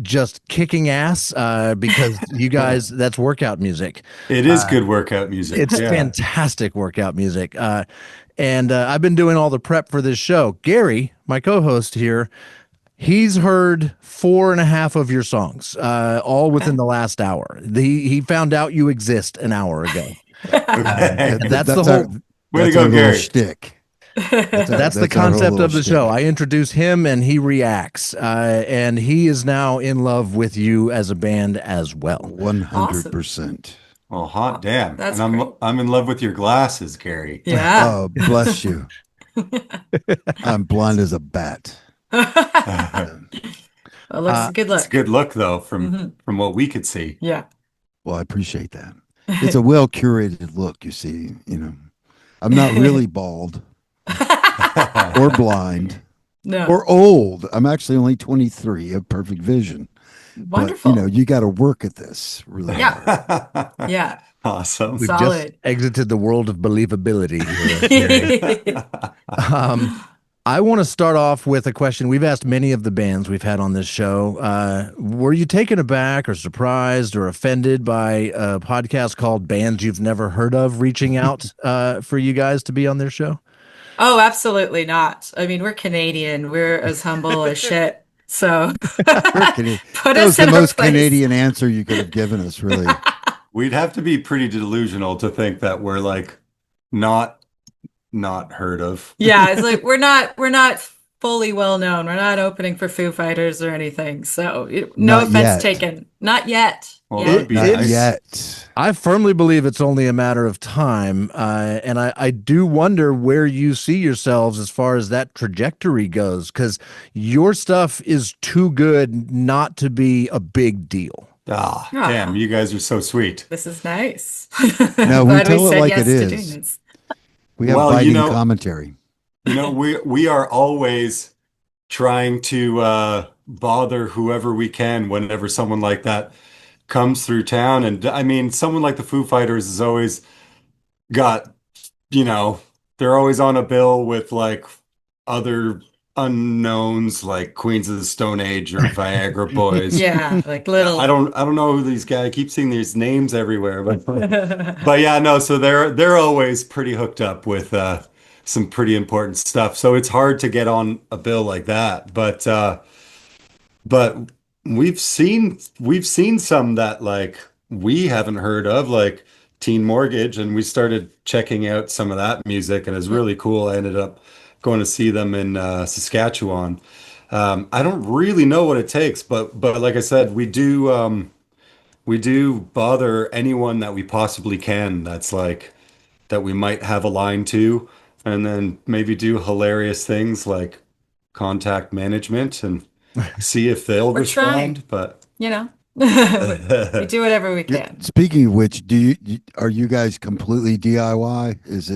just kicking ass because you guys, that's workout music. It is good workout music. It's Yeah. fantastic workout music. And I've been doing all the prep for this show. Gary, my co-host here, he's heard 4.5 of your songs, all within the last hour. He found out you exist an hour ago. Okay. That's the our, whole. Way to that's go, our little Gary. shtick. That's the our concept little of the shtick. show. I introduce him and he reacts, and he is now in love with you as a band as well. 100%. Well, hot damn. That's and great. I'm in love with your glasses, Gary. Yeah. Oh, bless you. I'm blind as a bat. Well, looks good It's look. a good look though, from what we could see. Yeah. Well, I appreciate that. It's a well curated look, you see. I'm not really bald or blind No. or old. I'm actually only 23, have perfect vision. but you know, Wonderful. you got to work at this really Yeah. hard. Yeah. Awesome. We've just Solid. exited the world of believability here, Carrie. Um, I want to start off with a question. We've asked many of the bands we've had on this show. Were you taken aback or surprised or offended by a podcast called Bands You've Never Heard of reaching out for you guys to be on their show? Oh, absolutely not. I mean, we're Canadian. We're as humble as shit. So We're Canadian. put That was us the in our most place. Canadian answer you could have given us, really. We'd have to be pretty delusional to think that we're like not not heard of. Yeah, it's like we're not fully well known. We're not opening for Foo Fighters or anything. So no Not offense yet. taken. Not yet. Well, that Yeah. would be Not nice. yet. I firmly believe it's only a matter of time. And I do wonder where you see yourselves as far as that trajectory goes, because your stuff is too good not to be a big deal. Ah, Ah. damn, you guys are so sweet. This is nice. No, we Glad tell it said like yes it to doing is. this. We have Well, you biting know, commentary. we are always trying to bother whoever we can whenever someone like that comes through town. And I mean, someone like the Foo Fighters has always got, you know, they're always on a bill with like other unknowns like Queens of the Stone Age or Viagra Boys. Yeah, like I little. don't know who these guys. I keep seeing these names everywhere, but yeah, no. So they're always pretty hooked up with some pretty important stuff. So it's hard to get on a bill like that. But we've seen some that like we haven't heard of, like Teen Mortgage, and we started checking out some of that music, and it's really cool. I ended up going to see them in Saskatchewan. I don't really know what it takes, but like I said, we do bother anyone that we possibly can that's like that we might have a line to, and then maybe do hilarious things like contact management and see if they'll We're trying, respond. But you know. We do whatever we can. Speaking of which, are you guys completely DIY? Is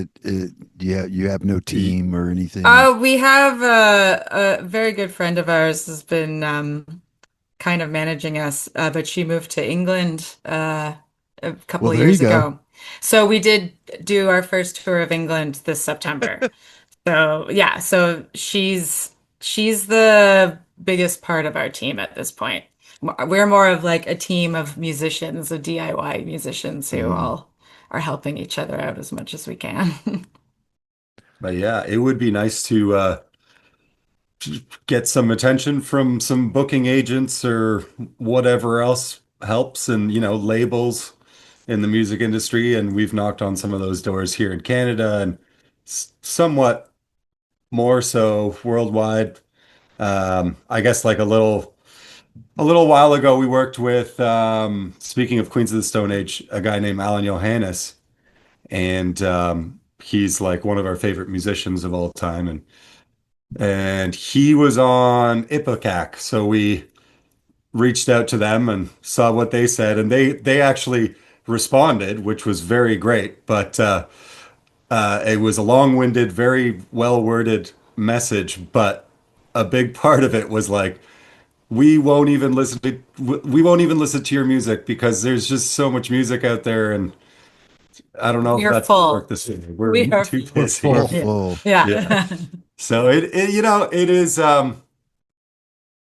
you have no team or anything? We have a very good friend of ours has been kind of managing us, but she moved to England a couple Well, of there you years go. ago. So we did do our first tour of England this September. So yeah, so she's the biggest part of our team at this point. We're more of like a team of musicians, of DIY musicians who Mm. all are helping each other out as much as we can. but yeah, it would be nice to get some attention from some booking agents or whatever else helps, and labels in the music industry. And we've knocked on some of those doors here in Canada and somewhat more so worldwide. I guess like a little while ago, we worked with, speaking of Queens of the Stone Age, a guy named Alan Johannes, and he's like one of our favorite musicians of all time, and he was on Ipecac, so we reached out to them and saw what they said, and they actually responded, which was very great, but it was a long-winded, very well-worded message, but a big part of it was like, we won't even listen to your music because there's just so much music out there, and I don't know We if are that's gonna work full. this way. We're We are too We're busy. We're full. yeah. full. Yeah. Yeah. So it is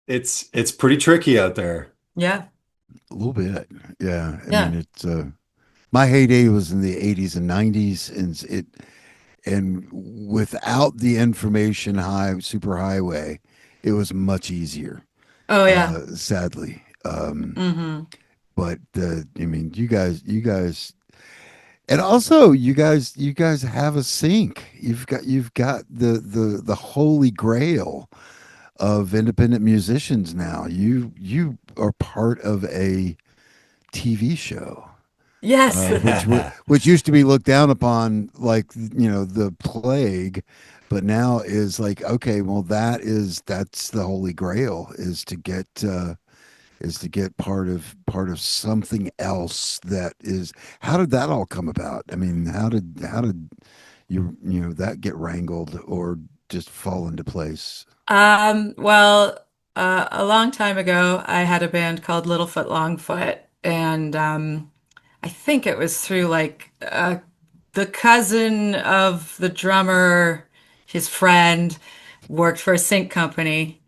it's pretty tricky out there. Yeah. A little bit. Yeah. I Yeah. mean, it's my heyday was in the 80s and 90s, and without the information superhighway, it was much easier. Oh yeah. Sadly. Hmm. But I mean, you guys, and also you guys have a sync. You've got the holy grail of independent musicians now. You are part of a TV show, Yes. which used to be looked down upon like the plague, but now is like, okay, well, that's the holy grail, is to get part of something else. That is, how did that all come about? I mean, how did that get wrangled or just fall into place? Well, a long time ago, I had a band called Littlefoot Longfoot, and I think it was through like the cousin of the drummer, his friend, worked for a sync company,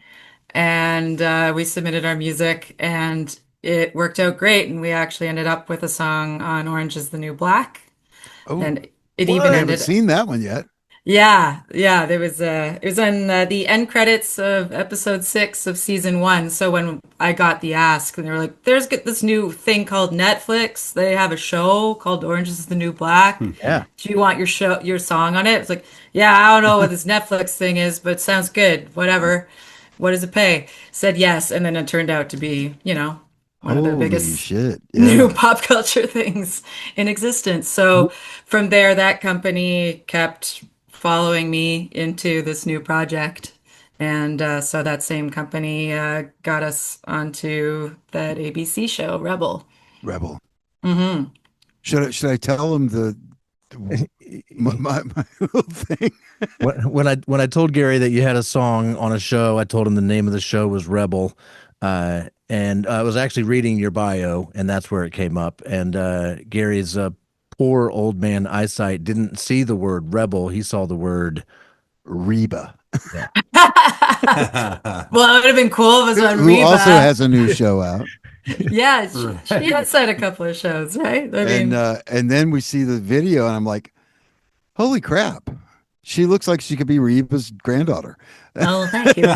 and we submitted our music, and it worked out great, and we actually ended up with a song on Orange is the New Black, Oh, and it even I What? haven't ended. seen that one yet. Yeah, there was it was on the end credits of episode 6 of season 1. So when I got the ask, and they were like, "There's this new thing called Netflix. They have a show called Orange is the New Black. Yeah. Do you want your song on it?" It's like, "Yeah, I don't know what this Netflix thing is, but it sounds good. Whatever. What does it pay?" Said yes, and then it turned out to be, one of the Holy biggest shit. new Yeah. pop culture things in existence. So from there, that company kept following me into this new project. And so that same company got us onto that ABC show, Rebel. Rebel. Hmm. Should I tell him my little thing? When I told Gary that you had a song on a show, I told him the name of the show was Rebel, and I was actually reading your bio, and that's where it came up. And Gary's poor old man eyesight didn't see the word rebel; he saw the word. Reba, Yeah. Well, it would have been cool if it was on who also Reba. has a new show out. Yeah, she Right. has had a couple of shows, right? I And mean, then we see the video, and I'm like, holy crap. She looks like she could be Reba's granddaughter. oh, thank you.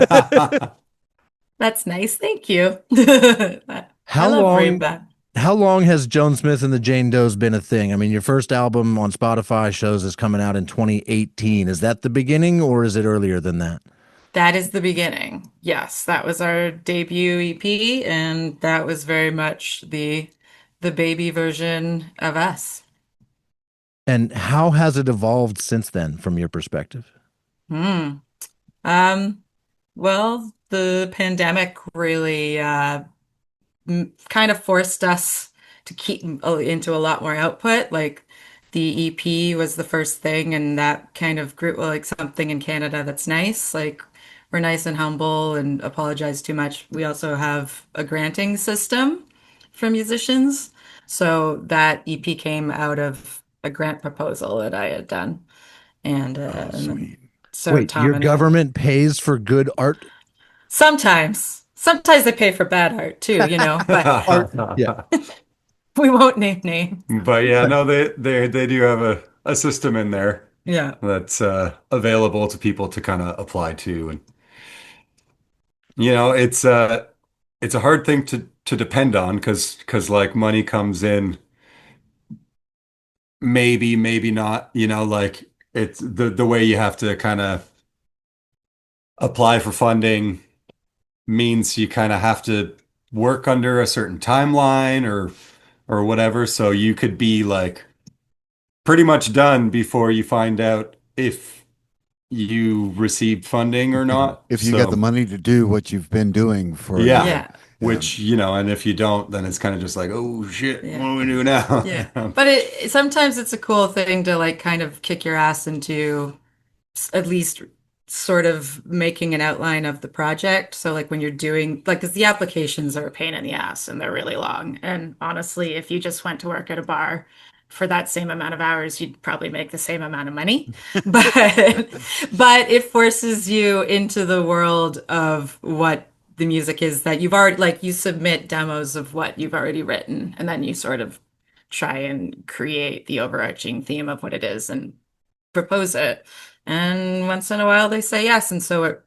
That's nice. Thank you. I How love long? Reba. How long has Joan Smith and the Jane Does been a thing? I mean, your first album on Spotify shows is coming out in 2018. Is that the beginning, or is it earlier than that? That is the beginning. Yes, that was our debut EP, and that was very much the baby version of us. And how has it evolved since then, from your perspective? Hmm. Um, well, the pandemic really kind of forced us to keep into a lot more output. Like the EP was the first thing, and that kind of grew like something in Canada that's nice. Like we're nice and humble and apologize too much. We also have a granting system for musicians. So that EP came out of a grant proposal that I had done. Oh, And then, sweet. so Wait, Tom your and I government pays for good art? sometimes they pay for bad art too, but Art? Yeah. we won't name names. But yeah, no, they do have a system in there Yeah. that's available to people to kind of apply to. And it's a hard thing to depend on because like money comes in, maybe not, like it's the way you have to kind of apply for funding means you kind of have to work under a certain timeline or whatever. So you could be like pretty much done before you find out if you received funding or not. If you got the So money to do what you've been doing for a yeah, year. Yeah. Yeah. which, and if you don't, then it's kind of just like, oh shit, what Yeah. do we do now? Yeah. But sometimes it's a cool thing to like kind of kick your ass into at least sort of making an outline of the project. So like when you're doing like, because the applications are a pain in the ass and they're really long. And honestly, if you just went to work at a bar for that same amount of hours, you'd probably make the same amount of money. But but it forces you into the world of what the music is that you've already like you submit demos of what you've already written, and then you sort of try and create the overarching theme of what it is and propose it. And once in a while they say yes. And so it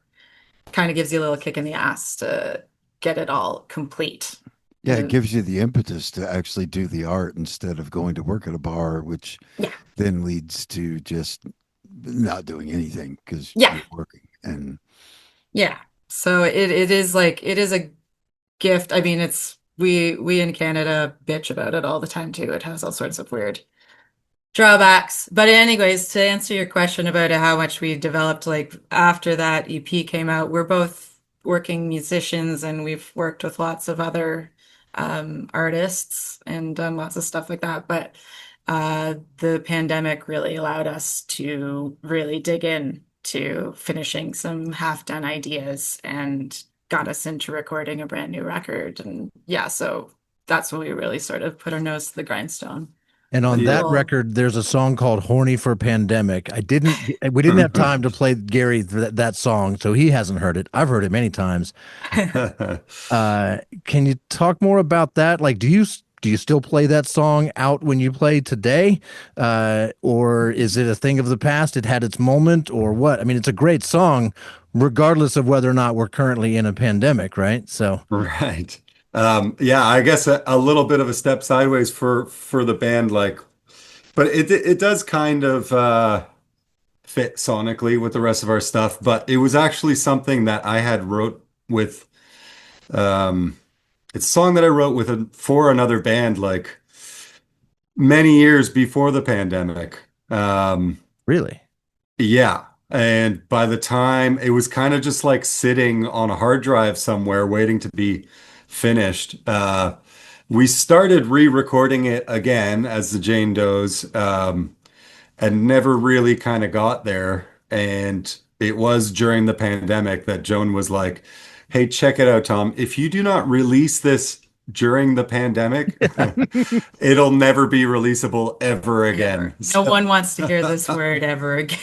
kind of gives you a little kick in the ass to get it all complete. Yeah, it gives you the impetus to actually do the art instead of going to work at a bar, which Yeah. then leads to just not doing anything because Yeah. you're working. And Yeah. So it is a gift. I mean, it's we in Canada bitch about it all the time too. It has all sorts of weird drawbacks. But anyways, to answer your question about how much we developed, like after that EP came out, we're both working musicians and we've worked with lots of other artists and done lots of stuff like that. But the pandemic really allowed us to really dig in to finishing some half-done ideas and got us into recording a brand new record. And yeah, so that's when we really sort of put our nose to the grindstone. And on But that cool. record, there's a song called "Horny for Pandemic." We didn't have time to play Gary that song, so he hasn't heard it. I've heard it many times. Can you talk more about that? Like, do you still play that song out when you play today, or is it a thing of the past? It had its moment, or what? I mean, it's a great song, regardless of whether or not we're currently in a pandemic, right? So, Right. Yeah, I guess a little bit of a step sideways for the band, like, but it does kind of fit sonically with the rest of our stuff. But it was actually something that I had wrote with um, it's a song that I wrote with for another band like many years before the pandemic. really, Yeah. And by the time it was kind of just like sitting on a hard drive somewhere waiting to be finished, we started re-recording it again as the Jane Does, and never really kind of got there. And it was during the pandemic that Joan was like, "Hey, check it out, Tom. If you do not release this during the pandemic, it'll never be releasable ever again." Never. No one wants to hear this word ever again.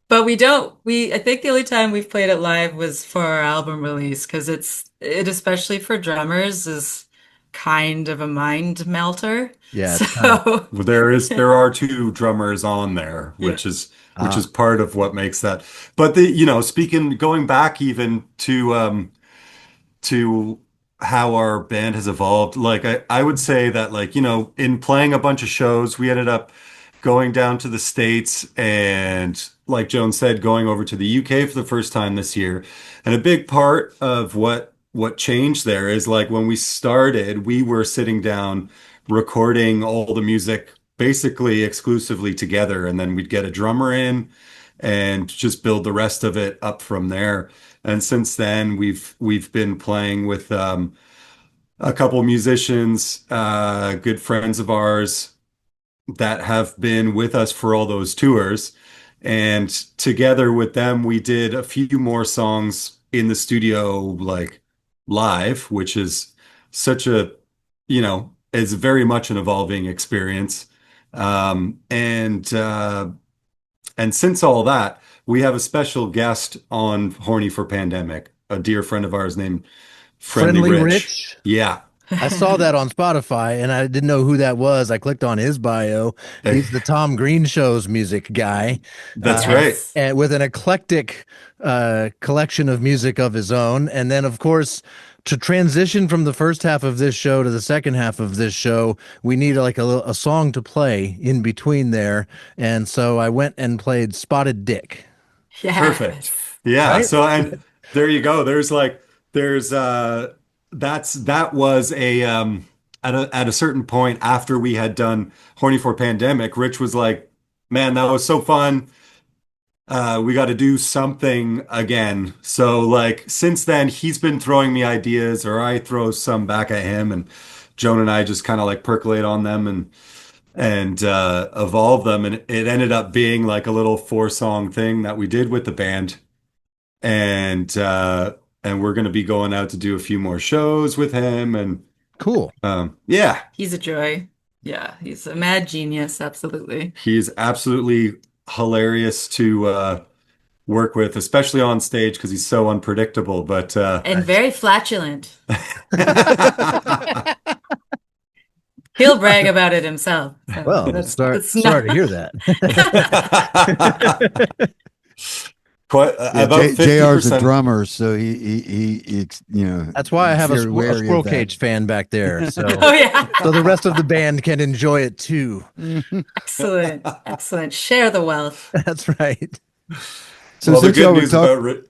But we don't, I think the only time we've played it live was for our album release because it especially for drummers is kind of a mind melter. yeah, it's kind of So There are two drummers on there, yeah. which is part of what makes that. But the, you know, speaking going back even to how our band has evolved, like I would say that, like, you know, in playing a bunch of shows, we ended up going down to the States and, like Joan said, going over to the UK for the first time this year. And a big part of what changed there is, like, when we started, we were sitting down recording all the music basically exclusively together, and then we'd get a drummer in and just build the rest of it up from there. And since then, we've been playing with a couple musicians, good friends of ours that have been with us for all those tours. And together with them, we did a few more songs in the studio, like live, which is such a, you know, it's very much an evolving experience. Um, and uh, and since all that, we have a special guest on Horny for Pandemic, a dear friend of ours named Friendly Friendly Rich. Rich. Yeah, I saw that on Spotify and I didn't know who that was. I clicked on his bio. He's the Tom Green Show's music guy, that's uh, right. Yes. and with an eclectic collection of music of his own. And then, of course, to transition from the first half of this show to the second half of this show, we need like a song to play in between there. And so I went and played Spotted Dick, Perfect. Yes. Yeah. right? So, and there you go. There's that was a at a certain point after we had done Horny for Pandemic, Rich was like, "Man, that was so fun. We got to do something again." So, like, since then he's been throwing me ideas, or I throw some back at him, and Joan and I just kind of like percolate on them and evolve them. And it ended up being like a little 4 song thing that we did with the band. And we're going to be going out to do a few more shows with him. And Cool. yeah, He's a joy. Yeah, he's a mad genius, absolutely. he's absolutely hilarious to work with, especially on stage because he's so unpredictable. But And very flatulent. He'll brag about it himself. So Well, that's sorry to not hear that. quite Yeah, about JR's a 50%. drummer, so you know, That's why I have very a wary of squirrel that. cage fan back there. So Oh yeah. so the rest of the band can enjoy it too. Excellent. Excellent. Share the wealth. That's right. So Well, the since y'all good were news talking, about go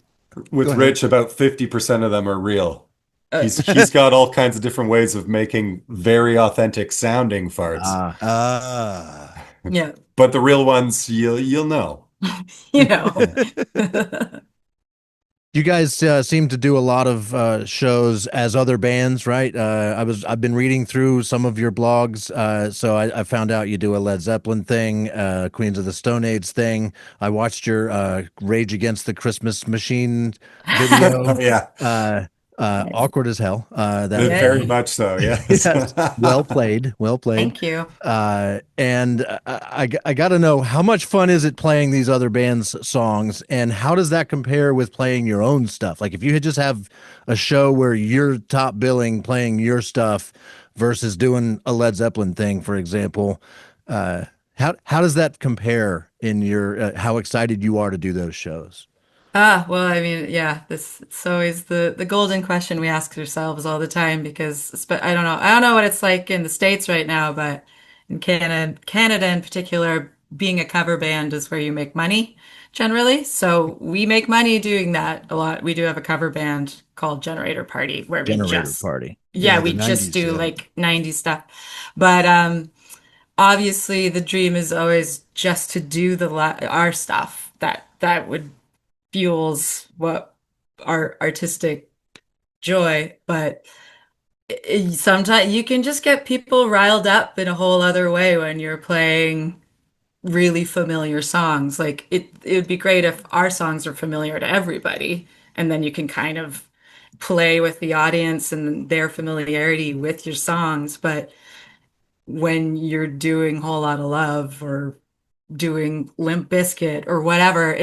with ahead. Rich, about 50% of them are real. He's got all kinds of different ways of making very authentic sounding farts, Ah, Yeah. but the real ones you'll know. You know. You guys seem to do a lot of shows as other bands, right? I've been reading through some of your blogs, so I found out you do a Led Zeppelin thing, Queens of the Stone Age thing. I watched your Rage Against the Christmas Machine video. Yeah, Uh, Nice. Awkward as hell. That was very Yeah, much so. Yes. yes, well played, well played. thank you. And I got to know, how much fun is it playing these other bands' songs, and how does that compare with playing your own stuff? Like, if you had just have a show where you're top billing playing your stuff versus doing a Led Zeppelin thing, for example, how does that compare in your how excited you are to do those shows? Ah, well, I mean, yeah, this it's always the golden question we ask ourselves all the time because I don't know what it's like in the States right now, but in Canada in particular, being a cover band is where you make money generally. So we make money doing that a lot. We do have a cover band called Generator Party where Generator Party. yeah, Yeah, the we just '90s. do Yeah, like 90s stuff. But obviously the dream is always just to do our stuff. That would fuels what our artistic joy, but sometimes you can just get people riled up in a whole other way when you're playing really familiar songs. Like it would be great if our songs are familiar to everybody, and then you can kind of play with the audience and their familiarity with your songs. But when you're doing Whole Lotta Love or doing Limp Bizkit or whatever.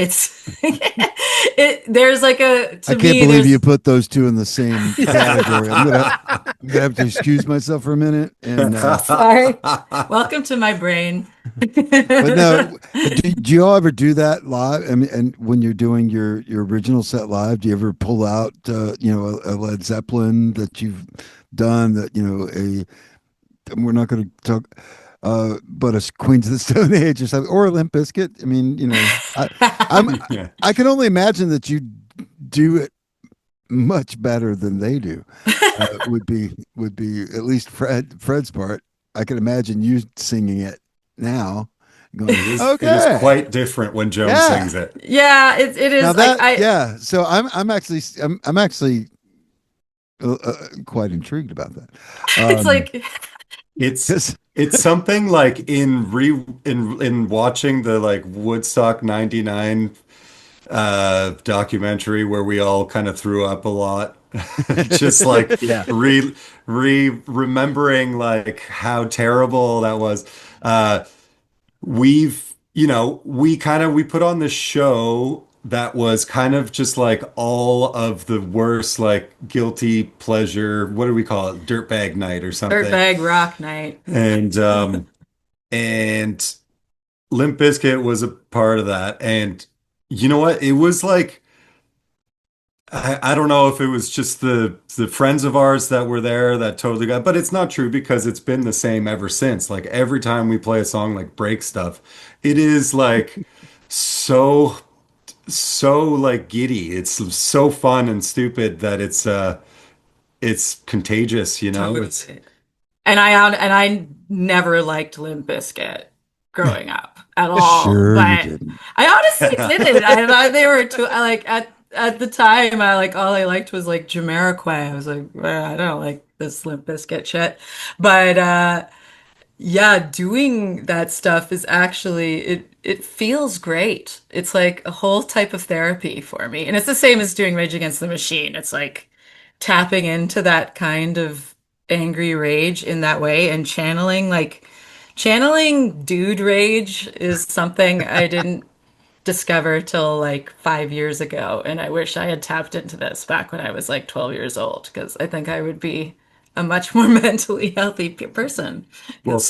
There's like I to can't me believe you there's put those two in the same category. I'm gonna have to excuse myself for a minute. And sorry. Welcome to my brain. but no, do you all ever do that live? I mean, and when you're doing your original set live, do you ever pull out a Led Zeppelin that you've done that a we're not going to talk. But a Queens of the Stone Age or something, or a Limp Bizkit. I mean, I'm Yeah. I can only imagine that you do it much better than they do. Would be at least Fred's part. I can imagine you singing it now, going, It is okay, quite different when Joan yeah. sings it. Yeah, it Now is like that, I yeah. So I'm actually quite intrigued about that. it's like It's 'Cause- it's something like in watching the like Woodstock 99 documentary where we all kind of threw up a lot. Just like Yeah. remembering like how terrible that was. We've, we put on this show that was kind of just like all of the worst, like guilty pleasure, what do we call it? Dirtbag night or something. Dirtbag Rock Night. And Limp Bizkit was a part of that. And you know what? It was like I don't know if it was just the friends of ours that were there that totally got, but it's not true because it's been the same ever since. Like every time we play a song like Break Stuff, it is like so like giddy. It's so fun and stupid that it's contagious, you know? It's Totally. And I never liked Limp Bizkit growing up at all. sure you But didn't. I honestly didn't. I thought they were too I like at the time I like all I liked was like Jamiroquai. I was like, well, I don't like this Limp Bizkit shit. But yeah, doing that stuff is actually it feels great. It's like a whole type of therapy for me. And it's the same as doing Rage Against the Machine. It's like tapping into that kind of angry rage in that way and channeling dude rage is something I didn't discover till like 5 years ago. And I wish I had tapped into this back when I was like 12 years old because I think I would be a much more mentally healthy person. well, 'Cause,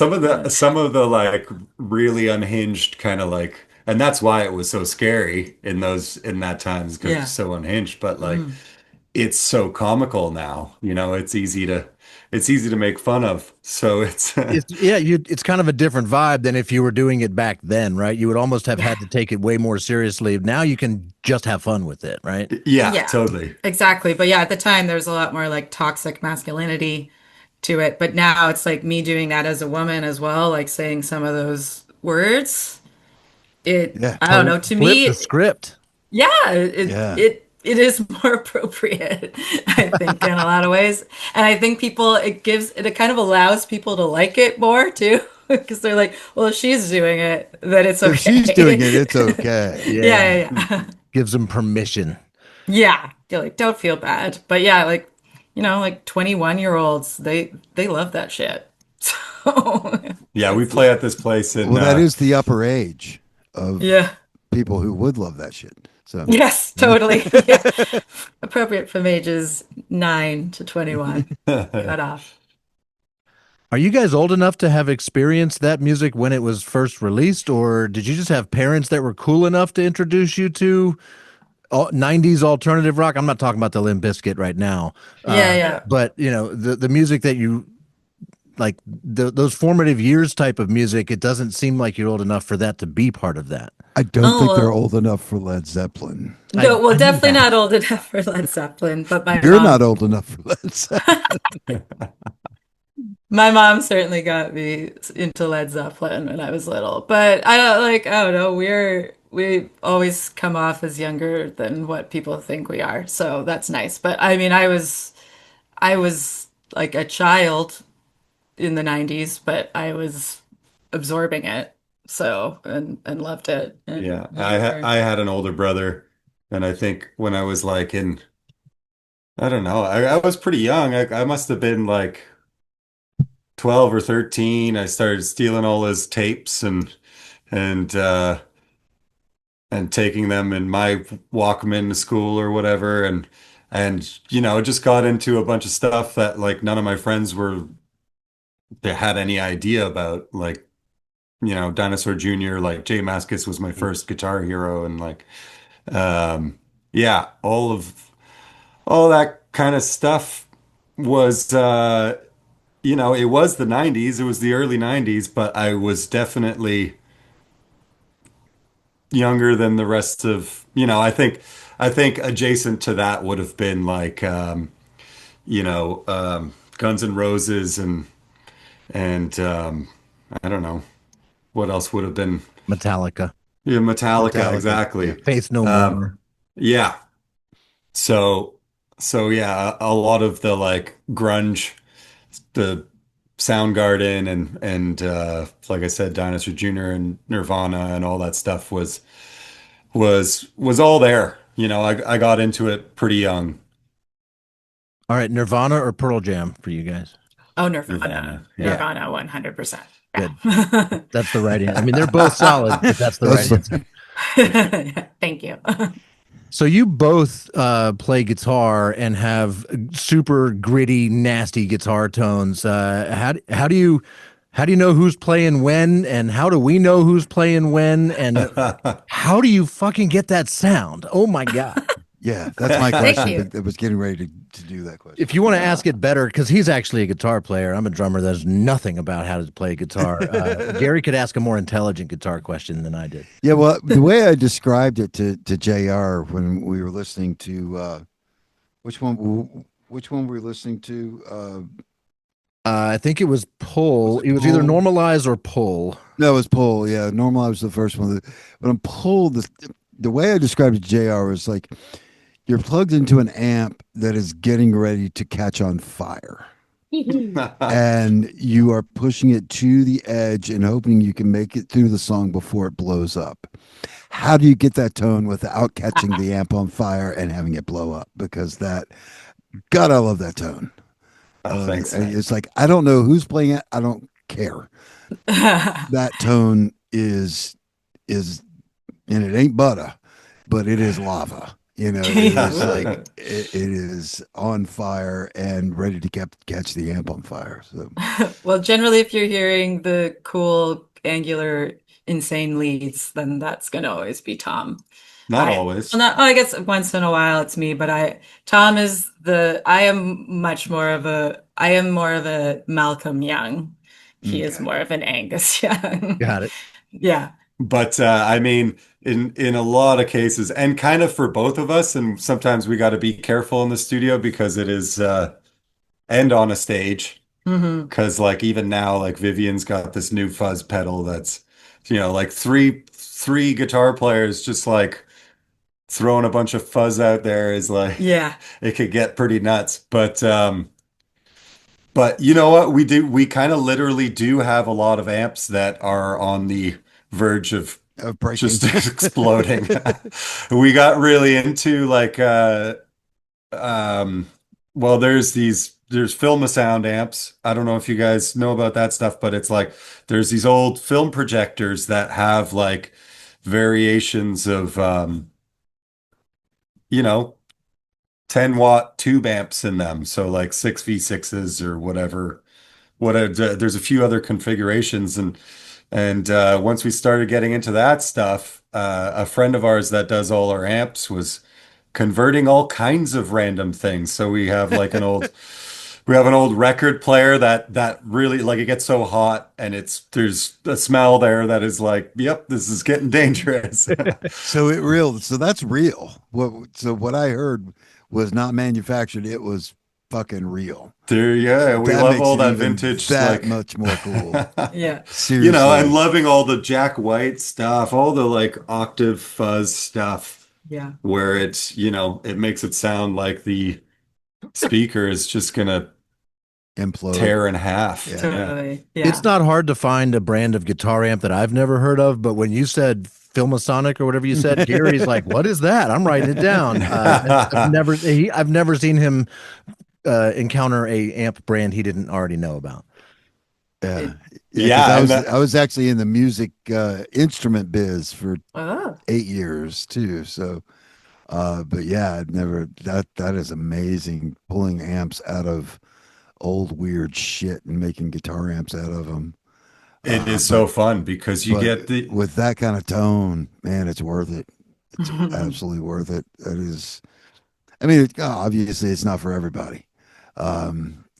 some of the like really unhinged kind of like, and that's why it was so scary in that times because yeah. it's so unhinged. But like, Mm. it's so comical now. It's easy to make fun of. So it's It's kind of a different vibe than if you were doing it back then, right? You would almost have Yeah. had to take it way more seriously. Now you can just have fun with it, right? yeah, Yeah, totally. exactly. But yeah, at the time, there's a lot more like toxic masculinity to it. But now it's like me doing that as a woman as well, like saying some of those words. Yeah, I don't know, to Flip the me, script. yeah, it yeah. it it is more appropriate, I think, in a lot of ways. And I think it kind of allows people to like it more too, because they're like, well, if she's doing it, then it's If she's doing okay. it, it's okay. Yeah. Yeah, yeah, yeah. Gives them permission. Yeah. You're like, don't feel bad. But yeah, like, like 21-year-olds, they love that shit. So Yeah, we it's play at this place in Well, that is the upper age of yeah. people who would love that shit. So Yes, totally. Yeah. Appropriate from ages 9 to 21. Cut off. Are you guys old enough to have experienced that music when it was first released, or did you just have parents that were cool enough to introduce you to 90s alternative rock? I'm not talking about the Limp Bizkit right now, Yeah, yeah. but the music that you like, those formative years type of music. It doesn't seem like you're old enough for that to be part of that. I don't Oh, think they're well, old enough for Led Zeppelin. no, well, I knew definitely that. not old enough for Led Zeppelin, but You're not old enough for Led Zeppelin. my mom certainly got me into Led Zeppelin when I was little. But I don't know, we always come off as younger than what people think we are. So that's nice. But I mean, I was like a child in the 90s, but I was absorbing it. So and loved it. And Yeah, I had an older brother, and I think when I was like I don't know, I was pretty young. I must have been like 12 or 13. I started stealing all his tapes and and taking them in my Walkman to school or whatever, and just got into a bunch of stuff that like none of my friends they had any idea about, like Dinosaur Jr., like Jay Mascis was my first guitar hero, and like um yeah, all that kind of stuff was it was the 90s, it was the early 90s, but I was definitely younger than the rest of, I think adjacent to that would have been like Guns N' Roses and I don't know what else would have been. Metallica, Yeah, Metallica, Metallica. Yeah. exactly. Faith No Um, More. yeah. So yeah, a lot of the like grunge, the Soundgarden and like I said, Dinosaur Jr. and Nirvana and all that stuff was all there. I got into it pretty young. All right, Nirvana or Pearl Jam for you guys? oh, Nirvana. Nirvana. Yeah. Nirvana 100%. Good. Yeah. That's the right answer. I mean, they're both solid, but that's the That's right answer. Thank you. So you both play guitar and have super gritty, nasty guitar tones. How do you know who's playing when, and how do we know who's playing when, and how do you fucking get that sound? Oh my God. Yeah, that's my Thank question. you. I was getting ready to do that question. If you want to ask it better, because he's actually a guitar player, I'm a drummer. There's nothing about how to play guitar. Gary could ask a more intelligent guitar question than I did. Yeah, well, the way I described it to JR when we were listening to which one were we listening to? I think it was pull. Was it It was either pull? normalize or pull. No, it was pull. Yeah, normal. I was the first one, but on pull, the way I described it to JR was like you're plugged into an amp that is getting ready to catch on fire. And you are pushing it to the edge and hoping you can make it through the song before it blows up. How do you get that tone without catching the amp on fire and having it blow up? Because God, I love that tone. Oh, thanks. It's like, I don't know who's playing it. I don't care. That tone is, and it ain't butter, but it is lava. It is like it is on fire and ready to catch the amp on fire. So Well, generally, if you're hearing the cool, angular, insane leads, then that's going to always be Tom. Not always. I guess once in a while it's me, but Tom is I am more of a Malcolm Young. He is more of an Angus Young. Got it. Yeah. But I mean, in a lot of cases, and kind of for both of us, and sometimes we got to be careful in the studio because it is and on a stage. Hmm. Because like even now, like Vivian's got this new fuzz pedal that's like three guitar players just like throwing a bunch of fuzz out there is like Yeah. it could get pretty nuts. But you know what? We kind of literally do have a lot of amps that are on the verge of Of breaking. just exploding. We got really into like um well there's film sound amps. I don't know if you guys know about that stuff, but it's like there's these old film projectors that have like variations of you know 10-watt tube amps in them. So like 6v6s or whatever. There's a few other configurations and once we started getting into that stuff, a friend of ours that does all our amps was converting all kinds of random things. So we have an old record player that really like it gets so hot and there's a smell there that is like, yep, this is getting dangerous. So that's real. What I heard was not manufactured, it was fucking real. Yeah, we That love makes all it that even vintage that like much more cool. Yeah. Seriously. and loving all the Jack White stuff, all the like octave fuzz stuff Yeah. where it makes it sound like the speaker is just gonna Implode. tear in half. Yeah. Totally. It's Yeah. not hard to find a brand of guitar amp that I've never heard of, but when you said Filmasonic or whatever you said, Gary's like, "What is that?" I'm writing it down. I've never seen him encounter a amp brand he didn't already know about. Yeah. Yeah, because Yeah, and that, I was actually in the music instrument biz for Oh. 8 years too. So but yeah, I'd never that is amazing, pulling amps out of old weird shit and making guitar amps out of them. it is But so fun because you but get the with that kind of tone, man, it's worth it. It's absolutely worth it. It is. I mean, obviously, it's not for everybody.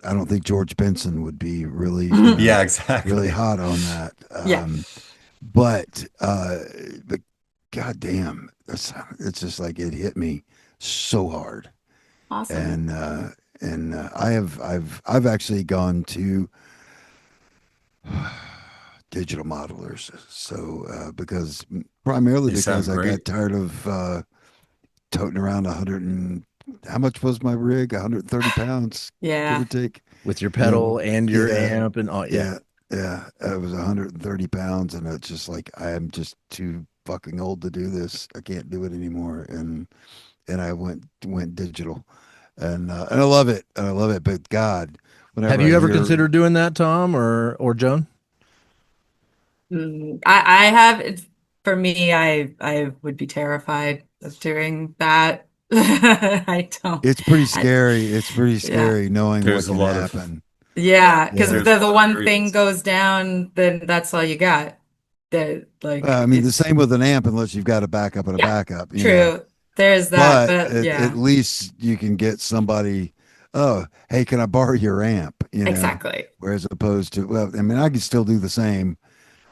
I don't think George Benson would be really, yeah, exactly. really hot on that. Yeah. But goddamn, it's just like it hit me so hard. Awesome. And I've actually gone to digital modelers. So primarily They because sound I great. got tired of toting around 100 and how much was my rig? 130 pounds, give Yeah. or take. With your pedal and your Yeah. amp and all, yeah. Yeah. It was 130 pounds, and it's just like I am just too fucking old to do this. I can't do it anymore. And I went digital, and I love it. And I love it. But God, whenever Have you I ever hear, considered doing that, Tom or Joan? I have for me, I would be terrified of doing that. I don't. it's pretty I, scary. It's pretty yeah. scary knowing what There's a can lot of happen. Yeah, because Yeah. if there's a the lot of one thing areas. goes down, then that's all you got. That like I mean, the it's same with an amp, unless you've got a backup and a yeah, backup, true. There's that, But but at yeah, least you can get somebody, oh, hey, can I borrow your amp? exactly. Whereas opposed to, well, I mean, I can still do the same,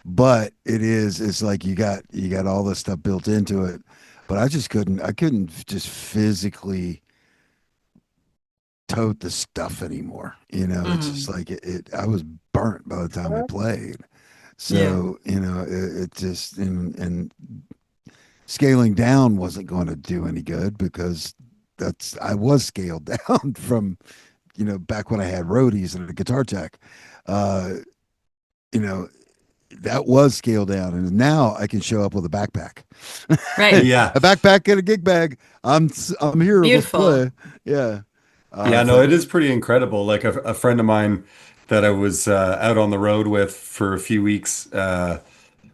but it's like you got all this stuff built into it. But I couldn't just physically tote the stuff anymore. It's just Hmm. like I was burnt by the time I played. Yeah. So, it just, and scaling down wasn't going to do any good because I was scaled down from, back when I had roadies and a guitar tech. Uh, you know, that was scaled down, and now I can show up with a backpack, Right. Yeah. a backpack and a gig bag. I'm here. Let's Beautiful. play. Yeah. Yeah, no, But it is pretty incredible. Like a friend of mine that I was out on the road with for a few weeks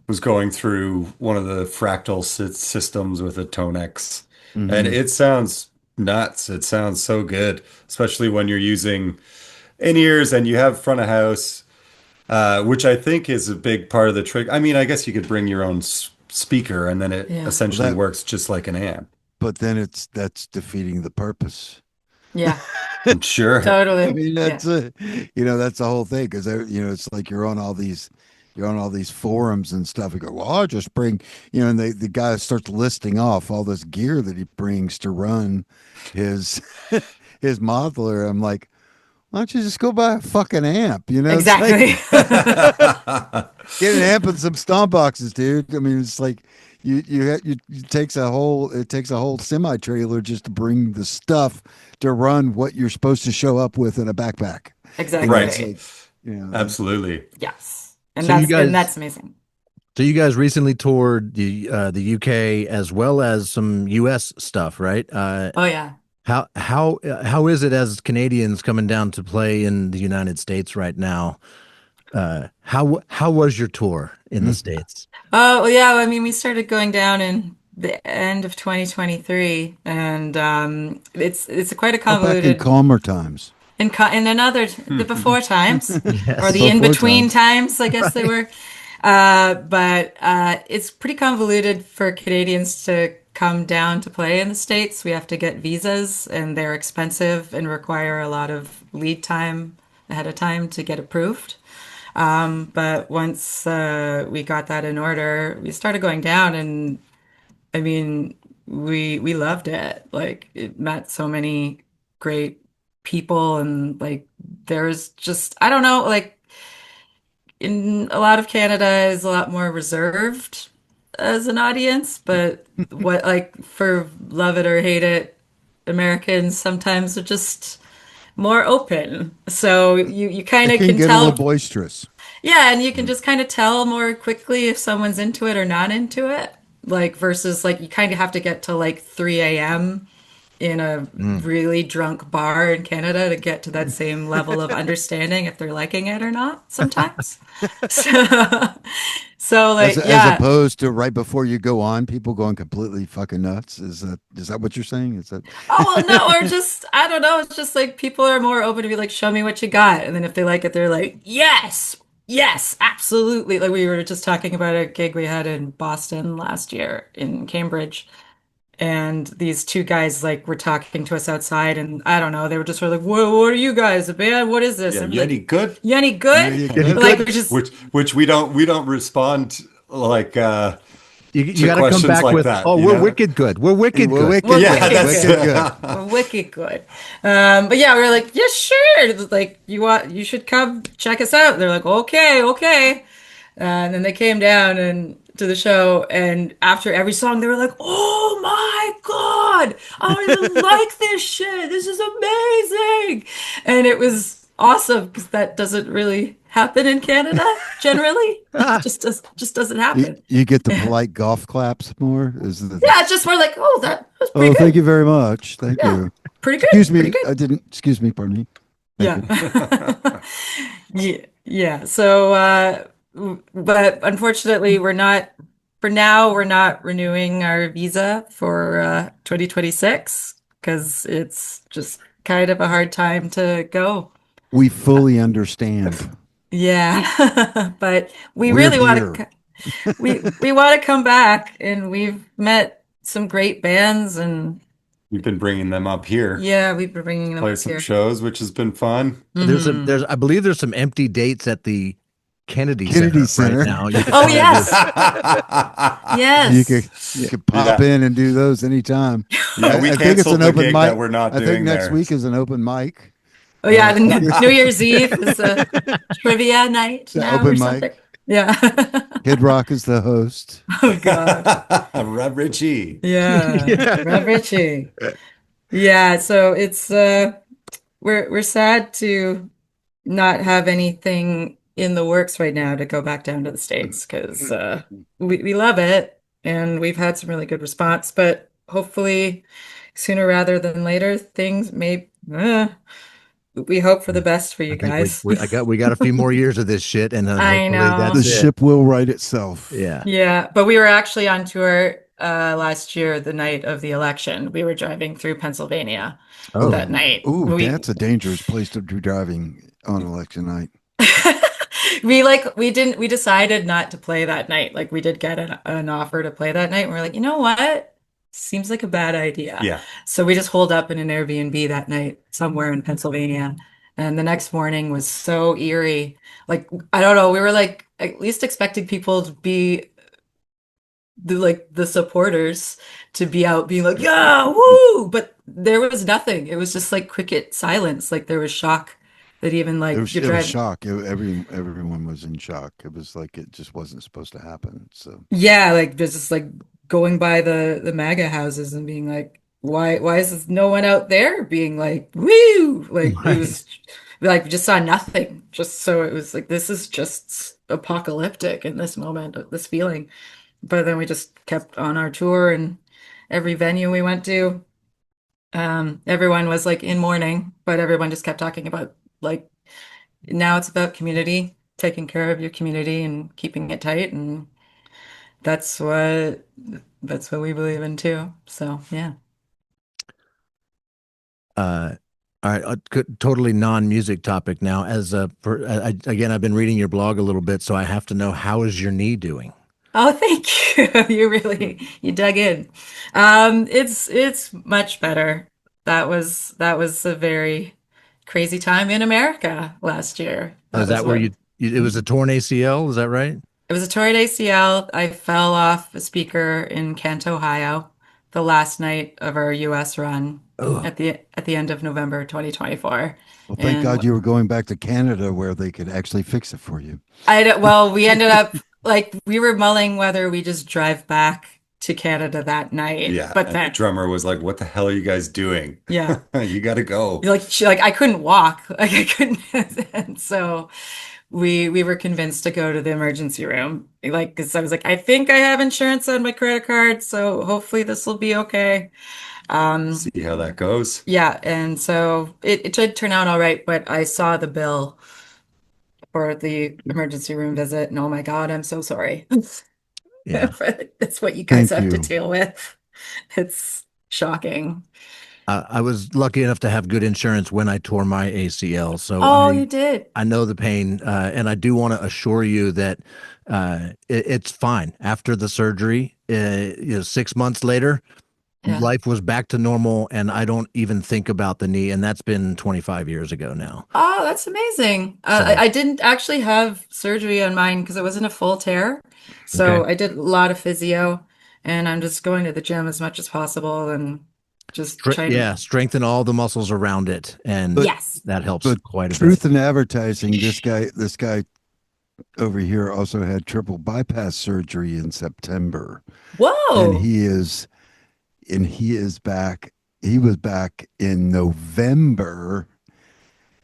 was going through one of the fractal systems with a Tonex, and mhm. it sounds nuts. It sounds so good, especially when you're using in-ears and you have front of house, which I think is a big part of the trick. I mean, I guess you could bring your own speaker, and then it Yeah. Well, essentially works just like an amp. but then that's defeating the purpose. Yeah. Sure. I Totally. mean, Yeah. that's the whole thing because it's like you're on all these forums and stuff. You go, well, I just bring, and the guy starts listing off all this gear that he brings to run his his modeler. I'm like, why don't you just go buy a fucking amp? It's like Exactly. get an amp and some stomp boxes, dude. I mean, it's like it takes a whole semi trailer just to bring the stuff to run what you're supposed to show up with in a backpack. It's Exactly. Right. like, Absolutely. Yes. So you And guys that's amazing. so you guys recently toured the UK as well as some US stuff, right? Oh yeah. How is it as Canadians coming down to play in the United States right now? How was your tour in the Mm. States? Oh, well, yeah. I mean, we started going down in the end of 2023, and it's quite a How back in convoluted calmer times? in another the before times or Yes. the in Before between times. times, I guess they Right. were. But it's pretty convoluted for Canadians to come down to play in the States. We have to get visas, and they're expensive and require a lot of lead time ahead of time to get approved. But once we got that in order, we started going down, and I mean, we loved it. Like, it met so many great people, and like, there's just I don't know, like in a lot of Canada is a lot more reserved as an audience, but what like for love it or hate it, Americans sometimes are just more open. So you kind It of can can get a little tell. boisterous. Yeah, and you can just kind of tell more quickly if someone's into it or not into it. Like versus like you kind of have to get to like 3 a.m. in a Mm. really drunk bar in Canada to get to that same level of understanding if they're liking it or not sometimes. So, so like As yeah. opposed to right before you go on, people going completely fucking nuts. Is that what you're saying? Is that Oh well, no, or just I don't know. It's just like people are more open to be like, show me what you got, and then if they like it, they're like, yes, yes, absolutely. Like we were just talking about a gig we had in Boston last year in Cambridge, and these two guys like were talking to us outside, and I don't know, they were just sort of like, what are you guys, a band? What is this? Yeah, And I'm like, Yeti good. you any yeah, good? you Yeah, you good? Like good? we're just Which we don't respond like You to got to come questions back like with, that, oh, you we're know? wicked good. We're wicked We're good. we're wicked Yeah, good. wicked that's Wicked good. good. We're wicked good. But yeah, we were like, yeah, sure. It was like you should come check us out. They're like, okay, okay. And then they came down and to the show, and after every song, they were like, "Oh my God, I like this shit. This is amazing!" And it was awesome because that doesn't really happen in Canada generally. Just doesn't happen. You get the polite golf claps more. Yeah, it's just more like, "Oh, that was Oh, pretty thank good. you very much. Thank Yeah, you. pretty Excuse good, pretty me. good." I didn't. Excuse me. Pardon me. Thank Yeah. you. Yeah, yeah. So, but unfortunately, for now, we're not renewing our visa for 2026 because it's just kind of a hard time to go. We fully understand. Yeah. But we We're really want here. to, we want to come back, and we've met some great bands, and We've been bringing them up here, yeah, we've been bringing them play up some here. shows, which has been fun. Hmm. I believe there's some empty dates at the Kennedy Kennedy Center right Center. now. You could Oh, probably yes. You Yes. could pop Yeah. in and do those anytime. Yeah, we I think it's canceled an the open gig that mic. we're not I think doing next there. week is an open mic. Oh yeah, the New Year's Eve is a trivia night The now or open something. mic. Yeah. Kid Rock is the host. Oh God. Rev Richie. Yeah. Rob Ritchie. Yeah, so it's we're sad to not have anything in the works right now to go back down to the States because we love it and we've had some really good response, but hopefully sooner rather than later things may we hope for the best for I you think guys. we got a few more years of this shit, and then I hopefully know. The that's it. ship will right itself. Yeah. Yeah, but we were actually on tour last year, the night of the election. We were driving through Pennsylvania Oh, that night. Ooh, We that's a dangerous place to be driving on election night. we decided not to play that night. Like we did get an offer to play that night, and we're like, you know what? Seems like a bad idea. Yeah. So we just holed up in an Airbnb that night somewhere in Pennsylvania. And the next morning was so eerie. Like, I don't know, we were like at least expecting people to be the supporters to be out being like, yeah, woo! But there was nothing. It was just like cricket silence. Like there was shock that even like you're It was driving. shock. Everyone was in shock. It was like it just wasn't supposed to happen. So Yeah, like there's just like going by the MAGA houses and being like, why is this no one out there being like, woo? Like it Right. was like we just saw nothing. Just so it was like this is just apocalyptic in this moment, this feeling. But then we just kept on our tour and every venue we went to, everyone was like in mourning, but everyone just kept talking about like now it's about community, taking care of your community and keeping it tight, and that's what that's what we believe in too. So yeah. Uh, all right, totally non-music topic now. Again, I've been reading your blog a little bit, so I have to know, how is your knee doing? Oh, thank you. You dug in. It's much better. That was a very crazy time in America last year. Is That was that where what it was a torn ACL? Is that right? it was a torn ACL. I fell off a speaker in Kent, Ohio, the last night of our US run Oh, at the end of November 2024. Well, thank And God you were going back to Canada where they could actually fix it for you. well, we ended up like we were mulling whether we just drive back to Canada that night. Yeah, But and the then drummer was like, "What the hell are you guys doing? yeah. You got to go." Like I couldn't walk. Like I couldn't and so we were convinced to go to the emergency room. Like because I was like, I think I have insurance on my credit card, so hopefully this will be okay. Um See how that goes. yeah, and so it did turn out all right, but I saw the bill for the emergency room visit, and oh my God, I'm so sorry. yeah. That's what you guys Thank have to you. deal with. It's shocking. I was lucky enough to have good insurance when I tore my ACL, so Oh, you did. I know the pain, and I do want to assure you that it's fine after the surgery. 6 months later, Yeah. life was back to normal, and I don't even think about the knee, and that's been 25 years ago now. Oh, that's amazing. So, I didn't actually have surgery on mine because it wasn't a full tear. So okay. I did a lot of physio, and I'm just going to the gym as much as possible and just trying. Yeah, strengthen all the muscles around it, and But Yes. that helps but quite a bit. truth in advertising, this guy over here also had triple bypass surgery in September, and Whoa. he is back. He was back in November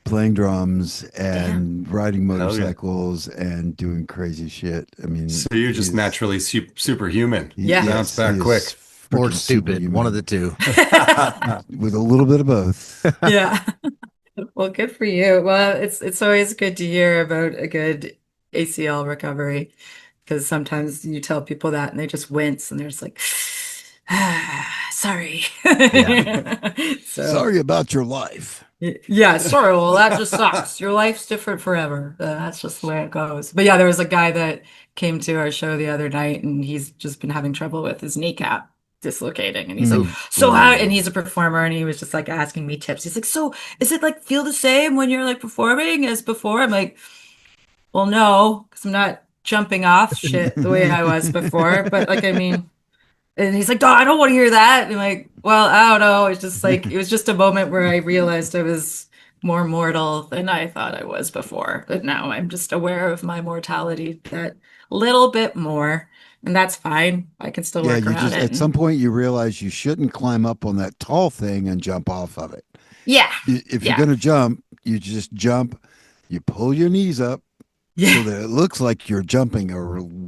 playing drums Damn. and riding Hell yeah. motorcycles and doing crazy shit. I mean, So you're just naturally superhuman. Yeah. Bounce back he quick. is Or freaking stupid, one of the superhuman two. with a little bit of both. Yeah. Well, good for you. Well, it's always good to hear about a good ACL recovery because sometimes you tell people that and they just wince and they're just like, sorry. Yeah. So, Sorry about your life. yeah, sorry. Well, that just sucks. Your life's different forever. That's just the way it goes. But yeah, there was a guy that came to our show the other night and he's just been having trouble with his kneecap dislocating. And he's like, Oof. so how, and he's a performer and he was just like asking me tips. He's like, so is it like feel the same when you're like performing as before? I'm like, well, no, because I'm not jumping off shit the way I was before. But like, I mean, and he's like, "Oh, I don't want to hear that." And I'm like, well, I don't know. It's just like it was just a moment where I realized I was more mortal than I thought I was before. But now I'm just aware of my mortality that little bit more, and that's fine. I can still Yeah, work you around just it. at some point you realize you shouldn't climb up on that tall thing and jump off of it. Yeah, If you're yeah, going to jump, you just jump, you pull your knees up so yeah. that it looks like you're jumping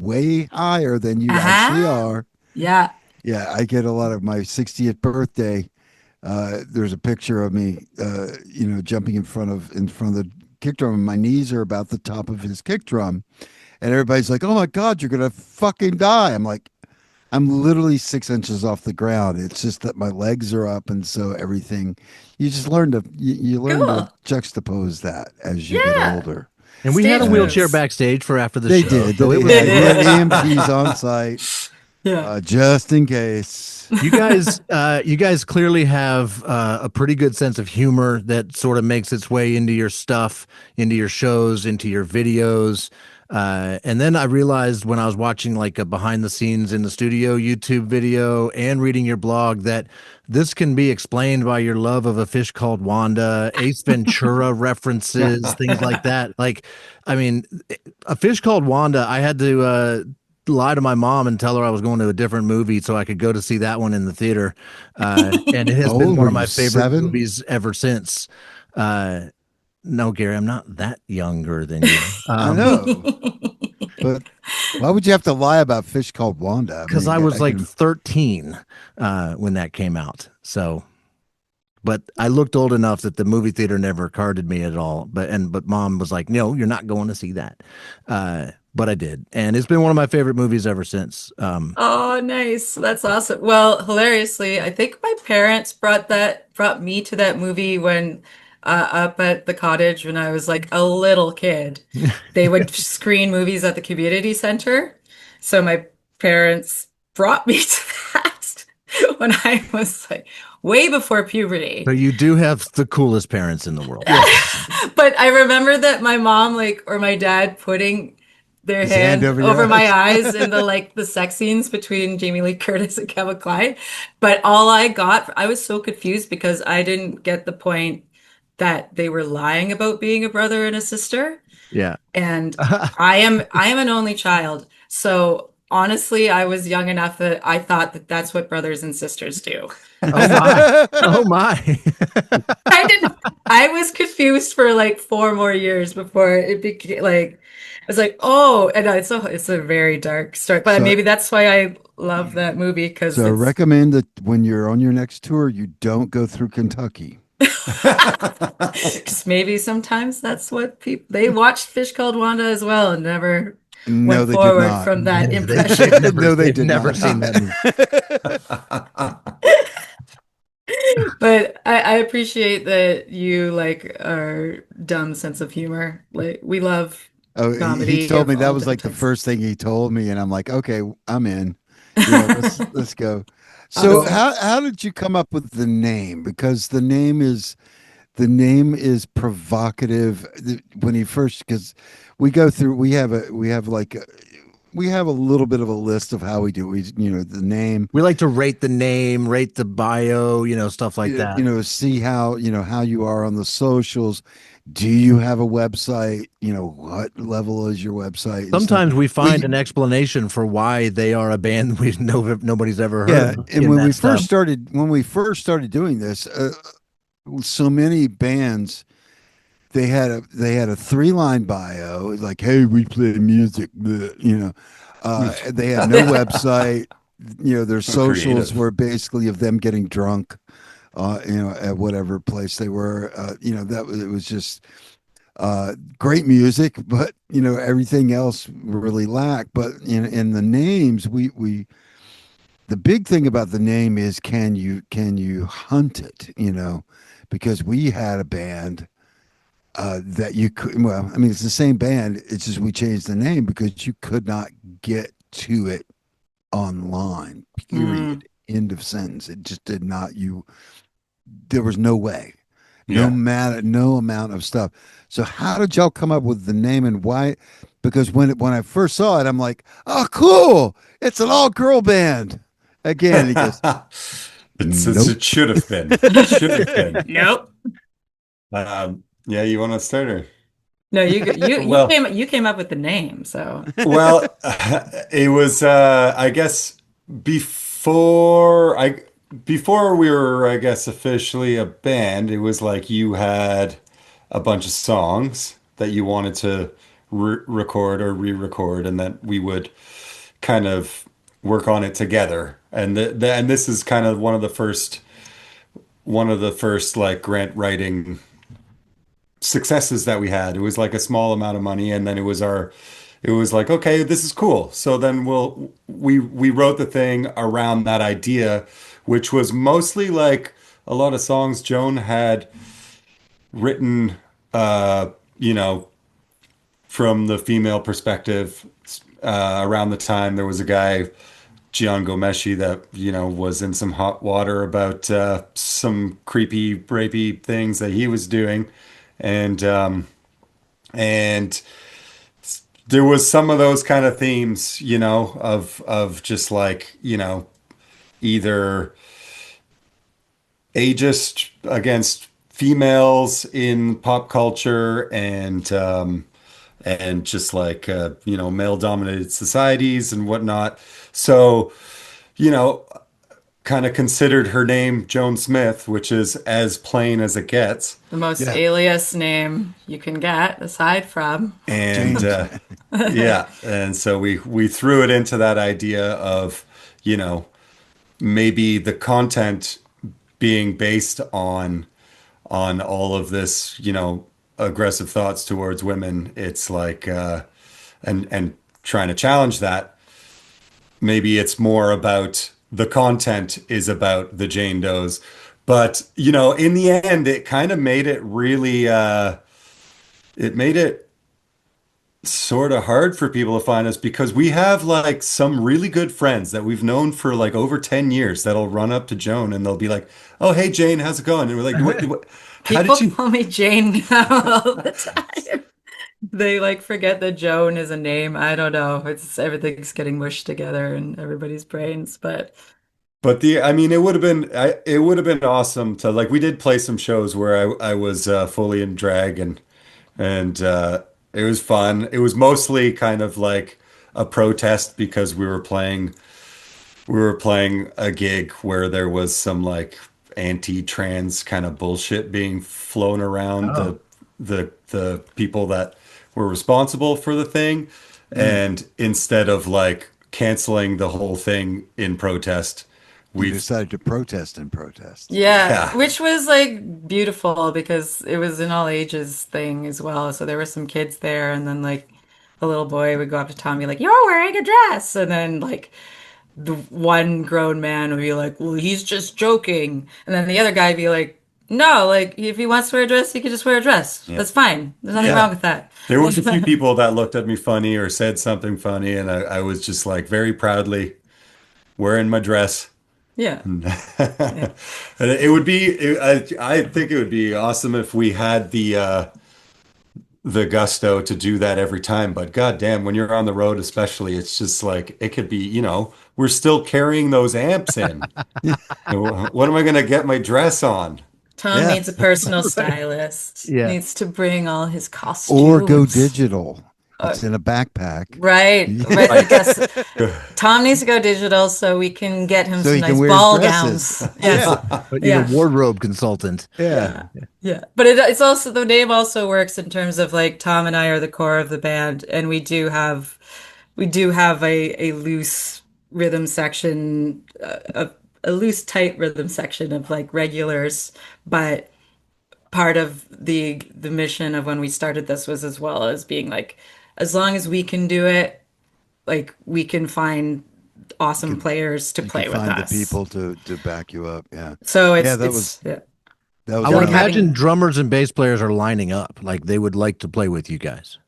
way higher than you actually Uh-huh. are. Yeah. Yeah, I get a lot of my 60th birthday. There's a picture of me, jumping in front of the kick drum, and my knees are about the top of his kick drum, and everybody's like, "Oh my God, you're gonna fucking die!" I'm like, I'm literally 6 inches off the ground. It's just that my legs are up, and so everything. You just learn to you learn to Cool. juxtapose that as you get Yeah. older. And we had a Stage wheelchair moves. backstage for after the They show, did. so They it was had good. EMTs on site, Yeah. just in case. You guys clearly have a pretty good sense of humor that sort of makes its way into your stuff, into your shows, into your videos. And then I realized when I was watching like a behind the scenes in the studio YouTube video and reading your blog that this can be explained by your love of a fish called Wanda, Ace Ventura references, things like that. Like, I mean, a fish called Wanda, I had to lie to my mom and tell her I was going to a different movie so I could go to see that one in the theater. And it has How been old one were of you? my favorite 7? movies ever since. Uh, no, Gary, I'm not that younger than you. I know, but why would you have to lie about Fish Called Wanda? I Because mean, I was I like can. 13 when that came out. So, but I looked old enough that the movie theater never carded me at all. But mom was like, "No, you're not going to see that." But I did, and it's been one of my favorite movies ever since. Oh, nice. That's awesome. Well, hilariously, I think my parents brought me to that movie when up at the cottage when I was like a little kid. They would screen movies at the community center. So my parents brought me to that when I was like way before So puberty. you do have the coolest parents in the world. Yes, But I remember that my mom like or my dad putting their his hand hand over your over my eyes. eyes in the sex scenes between Jamie Lee Curtis and Kevin Kline. But all I got, I was so confused because I didn't get the point that they were lying about being a brother and a sister. Yeah. And I am an only child. So honestly, I was young enough that I thought that that's what brothers and sisters do. Oh my. Oh my. I didn't. I was confused for like 4 more years before it became like I was like, oh, and it's a very dark story, but so, maybe that's why I love that movie because so I it's recommend that when you're on your next tour, you don't go through Kentucky. because maybe sometimes that's what people they watched Fish Called Wanda as well and never No, went they did forward not. from that They've impression. never No, they they've did never not. seen that movie. But I appreciate that you like our dumb sense of humor. Like we love Oh, he comedy told of me that all was different like the types. first thing he told me, and I'm like, okay, I'm in. Let's go. So Awesome. how did you come up with the name? Because the name is provocative. When he first, because we go through, we have a little bit of a list of how we do. The name, We like to rate the name, rate the bio, stuff like that. see how you are on the socials. Do you have a website? What level is your website and stuff. Sometimes we find We an explanation for why they are a band we know nobody's ever heard Yeah, of and in that stuff. when we first started doing this, so many bands they had a 3-line bio like, hey, we play music, bleh, they had no website. Their So socials creative. were basically of them getting drunk, at whatever place they were. It was just great music, but everything else really lacked. But in the names, we the big thing about the name is, can you hunt it? Because we had a band that you could. Well, I mean, it's the same band. It's just we changed the name because you could not get to it online. Mm. Period. End of sentence. It just did not. There was no way. Yeah. No amount of stuff. So how did y'all come up with the name, and why? Because when I first saw it, I'm like, oh, cool! It's an all girl band. Again, he goes, nope. It should have been. Should have been. Nope. Yeah, you want to start her? No, you Well, came up with the name, so well, it was I guess before I before we were, I guess, officially a band, it was like you had a bunch of songs that you wanted to record or re-record, and that we would kind of work on it together. And this is kind of one of the first like grant writing successes that we had. It was like a small amount of money, and then it was like, okay, this is cool. So then we wrote the thing around that idea, which was mostly like a lot of songs Joan had written, uh, you know, from the female perspective. Around the time there was a guy, Gian Gomeshi, that was in some hot water about some creepy, rapey things that he was doing, and and there was some of those kind of themes, of just like, either ageist against females in pop culture, and and just like male dominated societies and whatnot. So, you know, kind of considered her name Joan Smith, which is as plain as it gets. The most Yeah, alias name you can get aside from. And James. yeah, and so we threw it into that idea of, you know, maybe the content being based on all of this, aggressive thoughts towards women. It's like and trying to challenge that. Maybe it's more about the content is about the Jane Does. But, in the end, it kind of made it really it made it sort of hard for people to find us because we have like some really good friends that we've known for like over 10 years that'll run up to Joan and they'll be like, "Oh, hey Jane, how's it going?" And we're like, what, how People did you call me Jane now all the time. They like forget that Joan is a name. I don't know. It's everything's getting mushed together in everybody's brains, but But I mean, it would have been awesome to like we did play some shows where I was fully in drag and it was fun. It was mostly kind of like a protest because we were playing a gig where there was some like anti-trans kind of bullshit being flown around Oh. the people that were responsible for the thing. Mm. And instead of like canceling the whole thing in protest, You we've decided to protest and protest. yeah, yeah. which was like beautiful because it was an all ages thing as well. So there were some kids there, and then like the little boy would go up to Tom and be like, "You're wearing a dress," and then like the one grown man would be like, "Well, he's just joking," and then the other guy would be like, "No, like if he wants to wear a dress, he can just wear a dress. Yeah. That's fine. There's nothing Yeah. wrong with that." There was a few people that looked at me funny or said something funny, and I was just like very proudly wearing my dress. Yeah, yeah. And it would be, I think it would be awesome if we had the gusto to do that every time. But goddamn, when you're on the road, especially, it's just like it could be, we're still carrying those amps in. What am I gonna get my dress on? Tom Yeah. needs a personal stylist. Yeah. Needs to bring all his Or go costumes. digital. It's in a backpack. Right, right. I Right. guess Tom needs to go digital so we can get him So some he can nice wear ball dresses. gowns. Yes, But you're yeah, a wardrobe consultant. Yeah. yeah. But it's also the name also works in terms of like Tom and I are the core of the band, and we do have a loose rhythm section, a loose tight rhythm section of like regulars, but part of the mission of when we started this was as well as being like as long as we can do it, like we can find You awesome can players to you can play with find the us. people to back you up. Yeah. So Yeah, it's yeah. that I was would Like one of imagine having drummers and bass players are lining up, like they would like to play with you guys.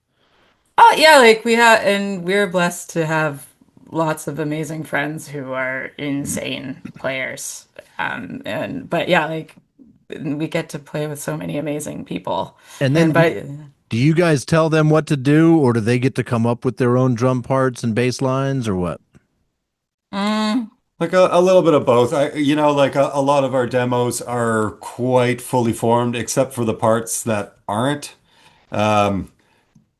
oh yeah, like we have and we're blessed to have lots of amazing friends who are insane players. And but yeah, like we get to play with so many amazing people. And And then but do you guys tell them what to do, or do they get to come up with their own drum parts and bass lines, or what? mm, Like a little bit of both. Like a lot of our demos are quite fully formed, except for the parts that aren't. Um,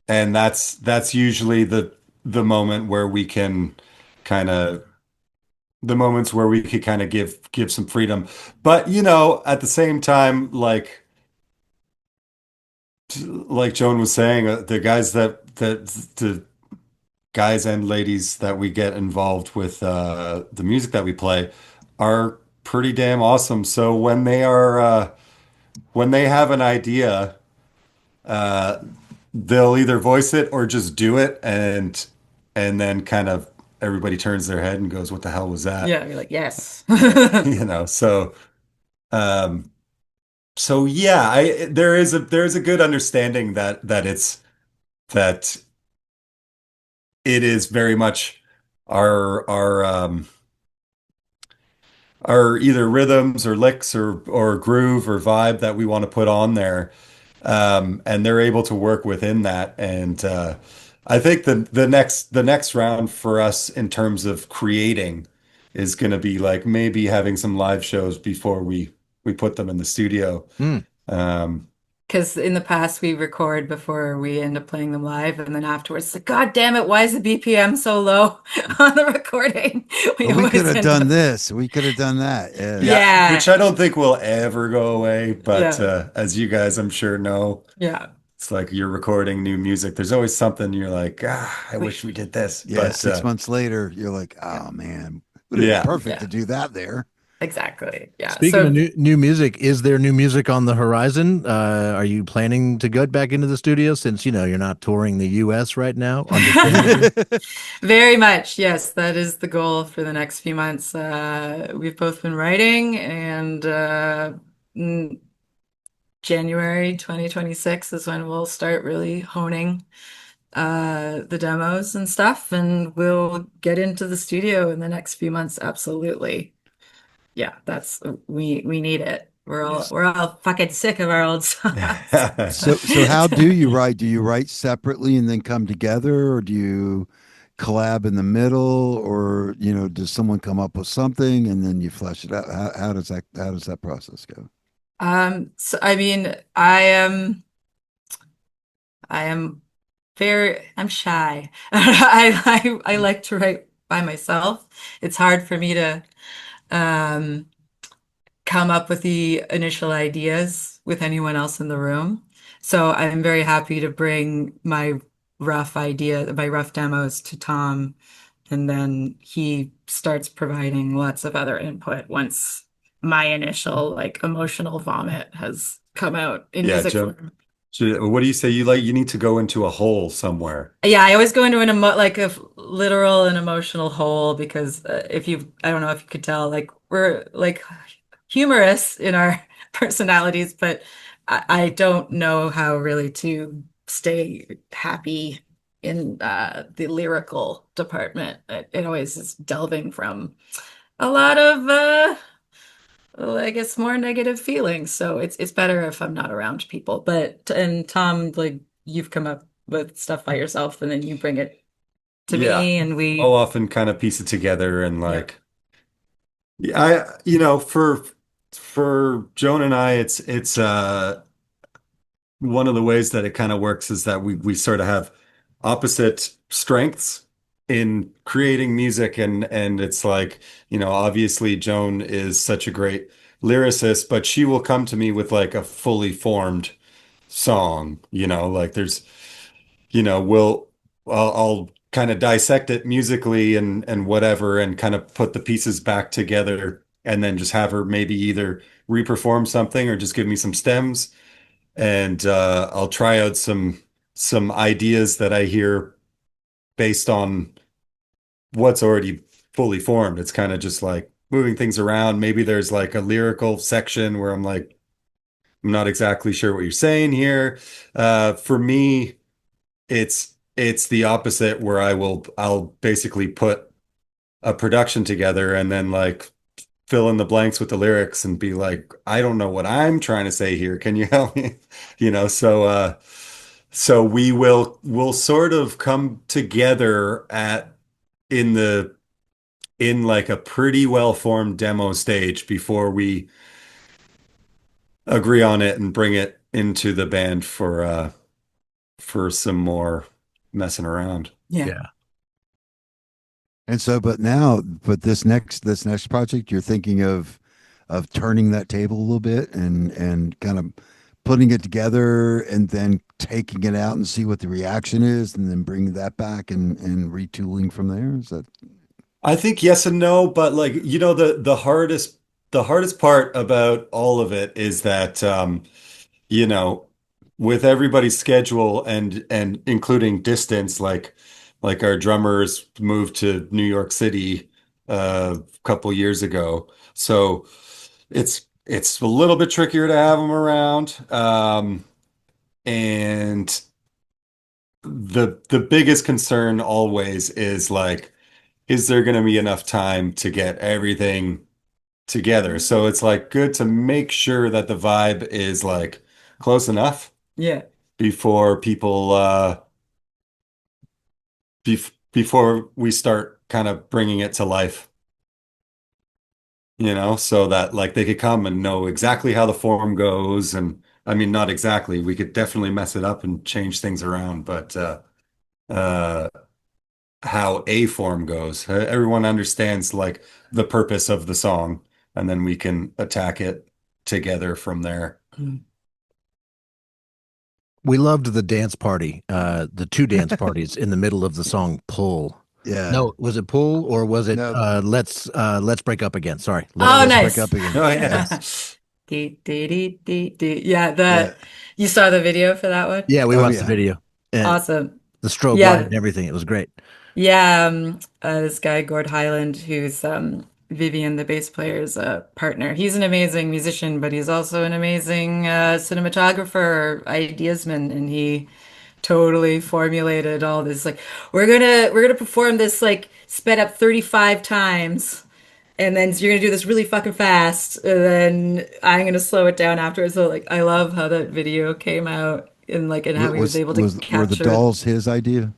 and that's usually the moment where we can kind of the moments where we could kind of give some freedom. But at the same time, like Joan was saying, the guys and ladies that we get involved with the music that we play are pretty damn awesome. So when they have an idea, uh, they'll either voice it or just do it, and then kind of everybody turns their head and goes, "What the hell was that?" yeah, you're like, yes. So um, yeah, there is a good understanding that it is very much our either rhythms or licks or groove or vibe that we want to put on there. And they're able to work within that. And I think the next round for us in terms of creating is going to be like maybe having some live shows before we put them in the studio. Hmm. Um, because in the past we record before we end up playing them live, and then afterwards, it's like, God damn it, why is the BPM so low on the recording? We We could always have end done up, this. We could have done that. Yeah. Yeah, yeah, which I don't think will ever go away. But yeah, as you guys, I'm sure know, yeah. it's like you're recording new music. There's always something you're like, I We, wish we did this. Yeah. But 6 months later, you're like, yeah, oh man, would have been yeah. perfect to yeah, do that there. exactly. Yeah. Speaking of So new music, is there new music on the horizon? Are you planning to get back into the studio since you're not touring the U.S. right now? Understandably. very much, yes, that is the goal for the next few months. We've both been writing, and mm, January 2026 is when we'll start really honing the demos and stuff, and we'll get into the studio in the next few months. Absolutely. Yeah, that's we need it. We're all fucking sick of our old songs. So how do you write? Do you write separately and then come together, or do you collab in the middle, or does someone come up with something and then you flesh it out? How does that process go? So I mean, I am I'm shy. I like to write by myself. It's hard for me to um come up with the initial ideas with anyone else in the room. So I'm very happy to bring my rough demos to Tom, and then he starts providing lots of other input once my initial like emotional vomit has come out in Yeah, music Joe. form. What do you say? You need to go into a hole somewhere. Yeah, I always go into an like literal and emotional hole because if you, I don't know if you could tell, like we're like humorous in our personalities, but I don't know how really to stay happy in the lyrical department. It always is delving from a lot of well, I guess more negative feelings. So it's better if I'm not around people. But and Tom, like you've come up with stuff by yourself and then you bring it to Yeah. me and I'll we often kind of piece it together and yeah. like for Joan and I, it's one of the ways that it kind of works is that we sort of have opposite strengths in creating music and it's like, obviously Joan is such a great lyricist, but she will come to me with like a fully formed song, like I'll kind of dissect it musically and whatever and kind of put the pieces back together and then just have her maybe either reperform something or just give me some stems and I'll try out some ideas that I hear based on what's already fully formed. It's kind of just like moving things around. Maybe there's like a lyrical section where I'm like, I'm not exactly sure what you're saying here. For me, it's the opposite where I'll basically put a production together and then like fill in the blanks with the lyrics and be like, I don't know what I'm trying to say here. Can you help me? So we'll sort of come together in the in like a pretty well formed demo stage before we agree on it and bring it into the band for some more messing around. Yeah. Yeah. And so, but this next project, you're thinking of turning that table a little bit and kind of putting it together and then taking it out and see what the reaction is and then bringing that back and retooling from there. Is that I think yes and no, but like the hardest part about all of it is that you know, with everybody's schedule and including distance, like our drummers moved to New York City a couple years ago, so it's a little bit trickier to have them around. And the biggest concern always is like, is there going to be enough time to get everything together? So it's like good to make sure that the vibe is like close enough Yeah. before people before we start kind of bringing it to life, so that like they could come and know exactly how the form goes and I mean, not exactly. We could definitely mess it up and change things around, but uh, how a form goes, everyone understands like the purpose of the song, and then we can attack it together from there. We loved the dance party, the two dance parties in the middle of the song "Pull." Yeah. No, was it "Pull" or was it No. Let's break up again? Sorry, Oh, Let's break nice. up again. Oh Yeah. yeah. Dee, dee, dee, dee, dee. Yeah, Yeah. you saw the video for that one? yeah, we Oh watched the yeah. video and Awesome. the strobe light Yeah, and everything. It was great. yeah. This guy Gord Highland, who's Vivian, the bass player's partner. He's an amazing musician, but he's also an amazing cinematographer, ideasman, and he totally formulated all this. Like, we're gonna perform this like sped up 35 times. And then you're gonna do this really fucking fast, and then I'm gonna slow it down afterwards. So like, I love how that video came out and like and how he was able to Were the capture dolls his idea?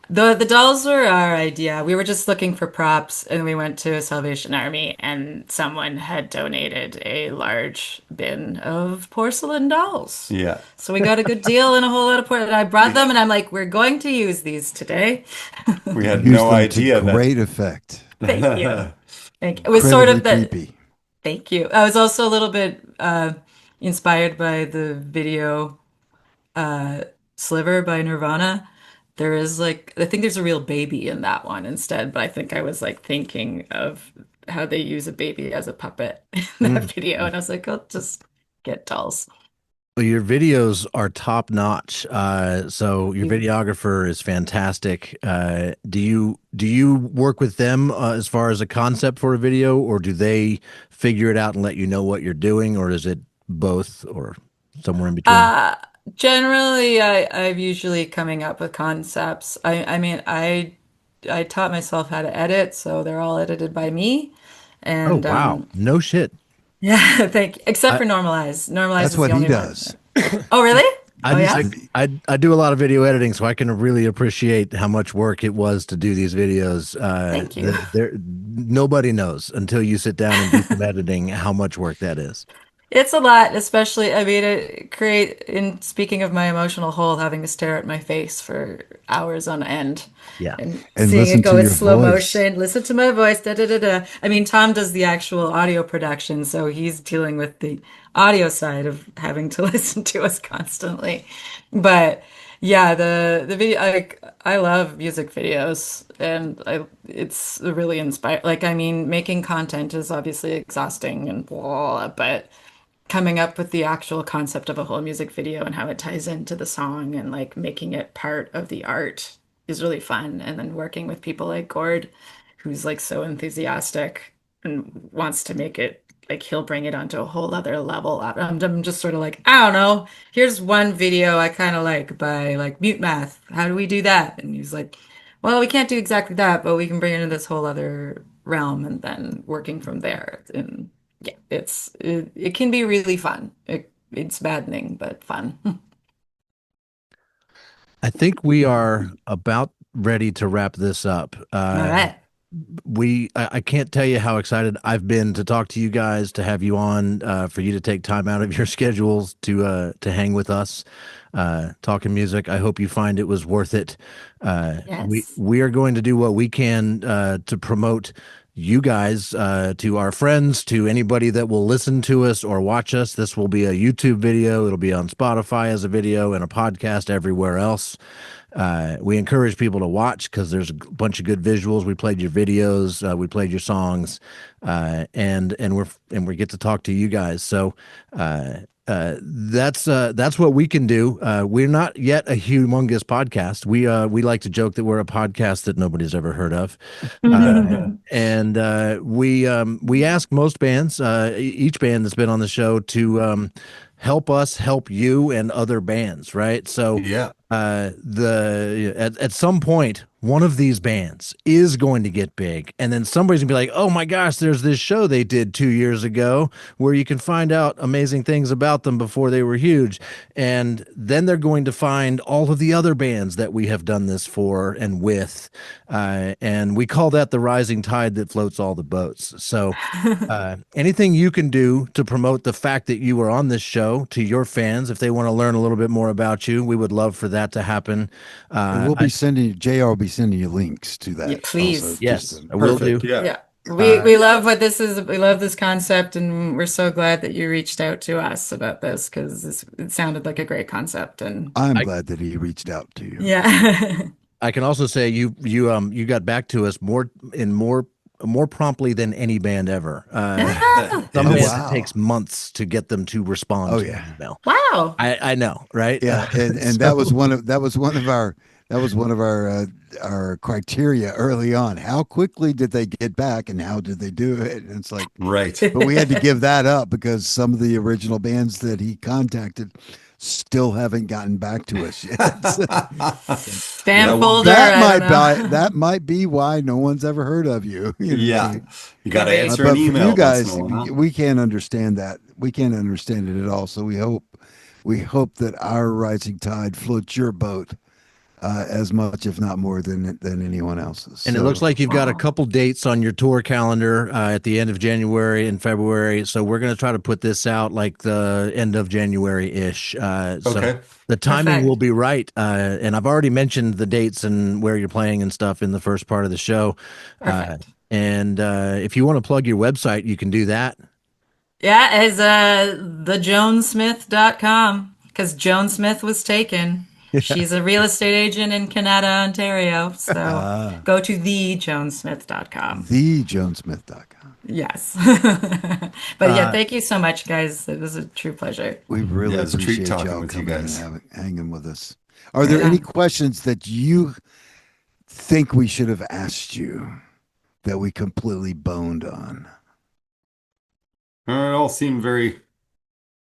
the dolls were our idea. We were just looking for props, and we went to Salvation Army, and someone had donated a large bin of porcelain dolls. Yeah. So we got a good deal and a whole lot of porcelain. I brought them, and I'm like, we're going to use these today. We had Use no them to idea great effect. Thank you. that. Thank you. It was sort Incredibly of the creepy. Thank you. I was also a little bit inspired by the video Sliver by Nirvana. There is like, I think there's a real baby in that one instead, but I think I was like thinking of how they use a baby as a puppet in that video. And I was like, I'll just get dolls. Well, your videos are top notch. So your You- videographer is fantastic. Do you work with them as far as a concept for a video, or do they figure it out and let you know what you're doing, or is it both, or somewhere in between? Uh, Generally, I'm usually coming up with concepts. I mean, I taught myself how to edit, so they're all edited by me. Oh And wow, no shit. yeah, thank you. Except I for Normalize. Normalize That's is the what he only one. does. Oh, really? I Oh, just yeah? I do a lot of video editing, so I can really appreciate how much work it was to do these videos. Thank you. Nobody knows until you sit down and do some editing how much work that is. It's a lot, especially, I mean, in speaking of my emotional hole, having to stare at my face for hours on end Yeah. and And seeing it listen go to in your slow voice. motion, listen to my voice, da da da da. I mean, Tom does the actual audio production, so he's dealing with the audio side of having to listen to us constantly. But yeah, the video, I love music videos, and it's really inspired. Like, I mean, making content is obviously exhausting and blah, but coming up with the actual concept of a whole music video and how it ties into the song and like making it part of the art is really fun. And then working with people like Gord, who's like so enthusiastic and wants to make it like he'll bring it onto a whole other level. I'm just sort of like, I don't know. Here's one video I kind of like by like Mute Math. How do we do that? And he's like, well, we can't do exactly that, but we can bring it into this whole other realm and then working from there. And yeah, it can be really fun. It's maddening, but fun. I think we are about ready to wrap this up. All right. I can't tell you how excited I've been to talk to you guys, to have you on, for you to take time out of your schedules to hang with us, talking music. I hope you find it was worth it. We Yes. we are going to do what we can to promote you guys to our friends, to anybody that will listen to us or watch us. This will be a YouTube video. It'll be on Spotify as a video and a podcast everywhere else. We encourage people to watch because there's a bunch of good visuals. We played your videos, we played your songs, and we get to talk to you guys. So that's what we can do. We're not yet a humongous podcast. We like to joke that we're a podcast that nobody's ever heard of, and we ask most bands, each band that's been on the show, to help us help you and other bands, right? So Yeah. at some point one of these bands is going to get big, and then somebody's gonna be like, oh my gosh, there's this show they did 2 years ago where you can find out amazing things about them before they were huge. And then they're going to find all of the other bands that we have done this for and with. And we call that the rising tide that floats all the boats. So anything you can do to promote the fact that you were on this show to your fans, if they want to learn a little bit more about you, we would love for that to happen. And we'll be sending you, JR will be sending you links to that. Yeah, please. also, Yes, just I will do. Perfect. Yeah. Yeah. We love what this is. We love this concept, and we're so glad that you reached out to us about this because it sounded like a great concept. And I'm glad that he reached out to you. yeah. I can also say you got back to us more promptly than any band ever. Some Oh, bands wow. it takes months to get them to respond Oh, to yeah. an email. Wow. I know, right? Yeah, and that was one of our criteria early on. How quickly did they get back, and how did they do it? And it's like, Right. but we had to give that up because some of the original bands that he contacted still haven't gotten back to us yet. Spam folder. That might be why no one's ever heard of you. You know? Yeah. You got to But answer But an for email. you guys, once in a while. we can't understand that. We can't understand it at all. So we hope that our rising tide floats your boat as much, if not more, than anyone else's. And it So, looks like you've got a couple dates on your tour calendar at the end of January and February. So we're going to try to put this out like the end of January-ish. So Okay. the timing Perfect. will be right. And I've already mentioned the dates and where you're playing and stuff in the first part of the show. Perfect. And if you want to plug your website, you can do that. Yeah, as thejonesmith.com because Joan Smith was taken. She's a real estate agent in Canada, Ontario. So go to thejonesmith.com. thejonesmith.com. Yes. But yeah, thank you so much, guys. It was a true pleasure. We really Yeah, it's a treat appreciate talking y'all with you coming guys. and hanging with us. Are there any questions that you think we should have asked you that we completely boned on? It all seemed very,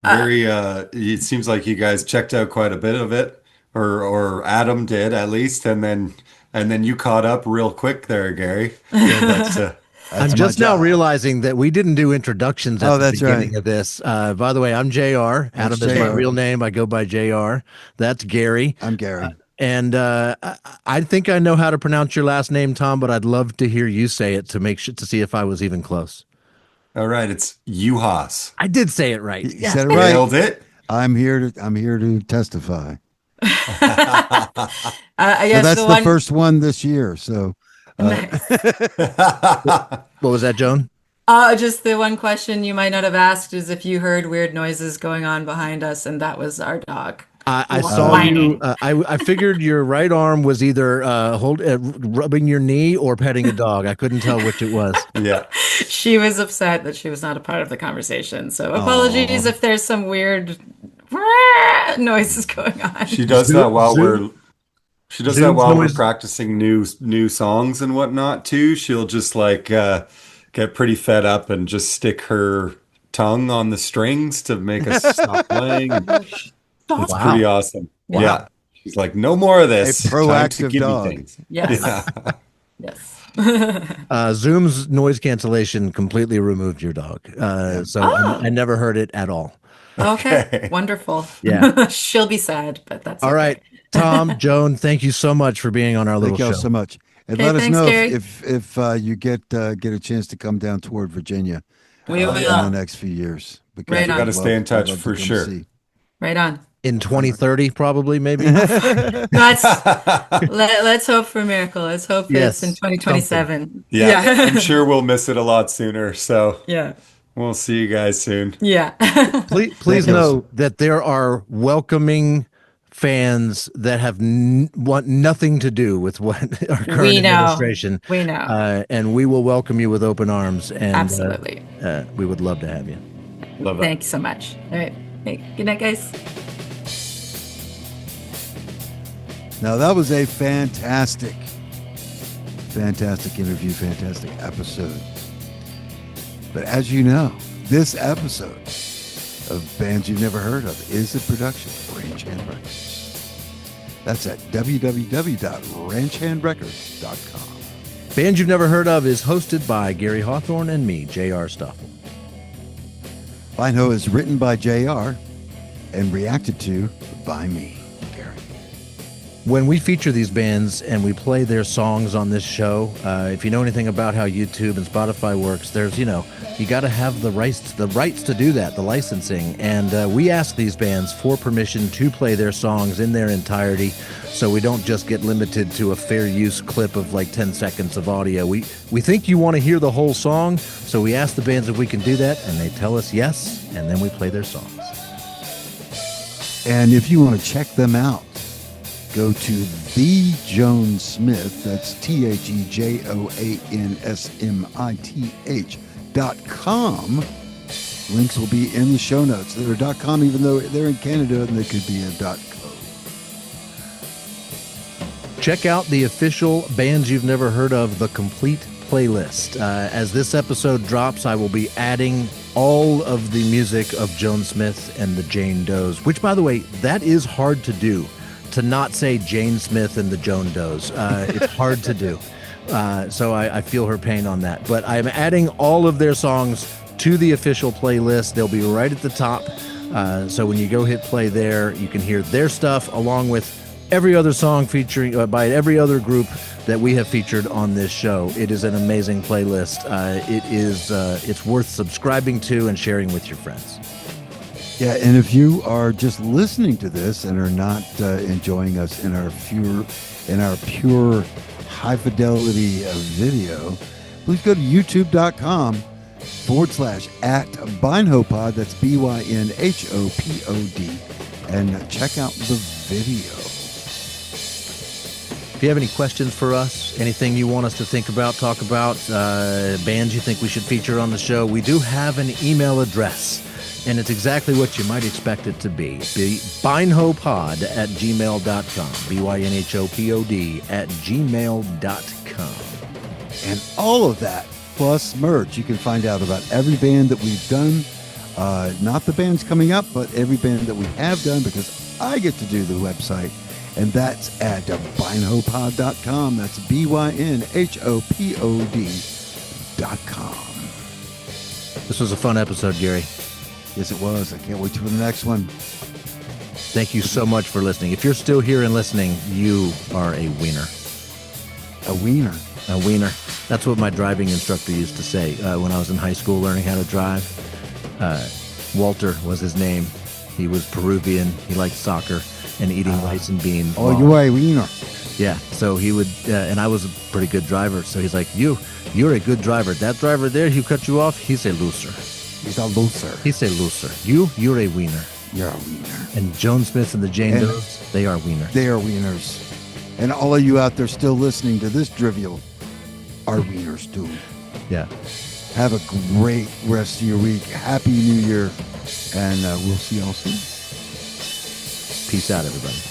it seems like you guys checked out quite a bit of it, or Adam did at least, and then you caught up real quick there, Gary. Yeah, I'm That's just my now job. realizing that we didn't do introductions at Oh, the that's beginning right. of this. By the way, I'm JR. Adam is my JR. real name. I go by JR. That's Gary. I'm Gary. And I think I know how to pronounce your last name, Tom, but I'd love to hear you say it to make sure to see if I was even close. All right, it's Juhas. I did say it right. You said it right. Nailed it. I'm here to testify. I So guess that's the the one. first one this year. So Nice. What was that, Joan? Just the one question you might not have asked is if you heard weird noises going on behind us, and that was our dog. I saw Whining. you. I figured your right arm was either rubbing your knee or petting a dog. I couldn't tell which it was. Yeah. She was upset that she was not a part of the conversation. So apologies if there's some weird noises going on. She does that while Zoom- we're noise- practicing new songs and whatnot too. She'll just like get pretty fed up and just stick her tongue on the strings to make us stop playing. It's Wow. pretty awesome. Wow. Yeah. She's like, no more of this. A Time to proactive give me dog. things. Yes. Yeah. Yes. Zoom's noise cancellation completely removed your dog. So I never heard it at all. Okay. Wonderful. Yeah. She'll be sad, but that's All okay. right. Tom, Joan, thank you so much for being on our little thank y'all show. so much. And Okay, let us thanks, know Gary. if you get a chance to come down toward Virginia We in the will. next few years. Because Right we'd on. Gotta stay in love- touch love to for come sure. see. Right on. In 2030, probably, maybe. Let's hope for a miracle. Let's hope Yes, it's in 2027. Yeah. I'm sure we'll miss it a lot sooner. So Yeah. we'll see you guys soon. Yeah. Please know that there are welcoming fans that have want nothing to do with what our current We know. administration. We know. And we will welcome you with open arms. And Absolutely. we would love to have you. Love it. Thank you so much. All right. Hey, good night, guys. Now that was a fantastic interview, fantastic episode. But as you know, this episode of Bands You've Never Heard Of is a production of Range Hand Records. That's at www.ranchhandrecords.com. Band You've Never Heard Of is hosted by Gary Hawthorne and me, J.R. Stoffel. Bino is written by JR and reacted to by me, Gary. When we feature these bands and we play their songs on this show, if you know anything about how YouTube and Spotify works, there's, you got to have the rights to do that, the licensing. And we ask these bands for permission to play their songs in their entirety, so we don't just get limited to a fair use clip of like 10 seconds of audio. We think you want to hear the whole song, so we ask the bands if we can do that, and they tell us yes, and then we play their songs. And if you want to check them out, go to The Joan Smith, that's TheJoansmith.com. Links will be in the show notes. They're .com, even though they're in Canada, and they could be a .co. Check out the official Bands You've Never Heard Of, the complete playlist. As this episode drops, I will be adding all of the music of Joan Smith and the Jane Does, which, by the way, that is hard to do, to not say Jane Smith and the Joan Does. It's hard to do. So I feel her pain on that. But I'm adding all of their songs to the official playlist. They'll be right at the top. So when you go hit play there, you can hear their stuff along with every other song featuring by every other group that we have featured on this show. It is an amazing playlist. It's worth subscribing to and sharing with your friends. Yeah, and if you are just listening to this and are not enjoying us in our pure high fidelity video, please go to youtube.com/@BynhoPod, that's BYNHOPOD, and check out the video. If you have any questions for us, anything you want us to think about, talk about, bands you think we should feature on the show, we do have an email address, and it's exactly what you might expect it to be. bynhopod@gmail.com, BYNHOPOD@gmail.com. And all of that, plus merch, you can find out about every band that we've done. Not the bands coming up, but every band that we have done, because I get to do the website. And that's at bynhopod.com. That's BYNHOPOD.com. This was a fun episode, Gary. Yes, it was. I can't wait for the next one. Thank you so much for listening. If you're still here and listening, you are a wiener. A wiener. A wiener. That's what my driving instructor used to say when I was in high school learning how to drive. Walter was his name. He was Peruvian. He liked soccer and eating rice and beans. Oh, you are a wiener. Yeah, so he would, and I was a pretty good driver. So he's like, you're a good driver. That driver there, he cut you off, he's a loser. He's a loser. He's a loser. You're a wiener. You're a wiener. And Joan Smith and the Jane Does, they are wieners. They are wieners. And all of you out there still listening to this drivel are wieners too. Yeah. Have a great rest of your week. Happy New Year. And we'll see y'all soon. Peace out, everybody.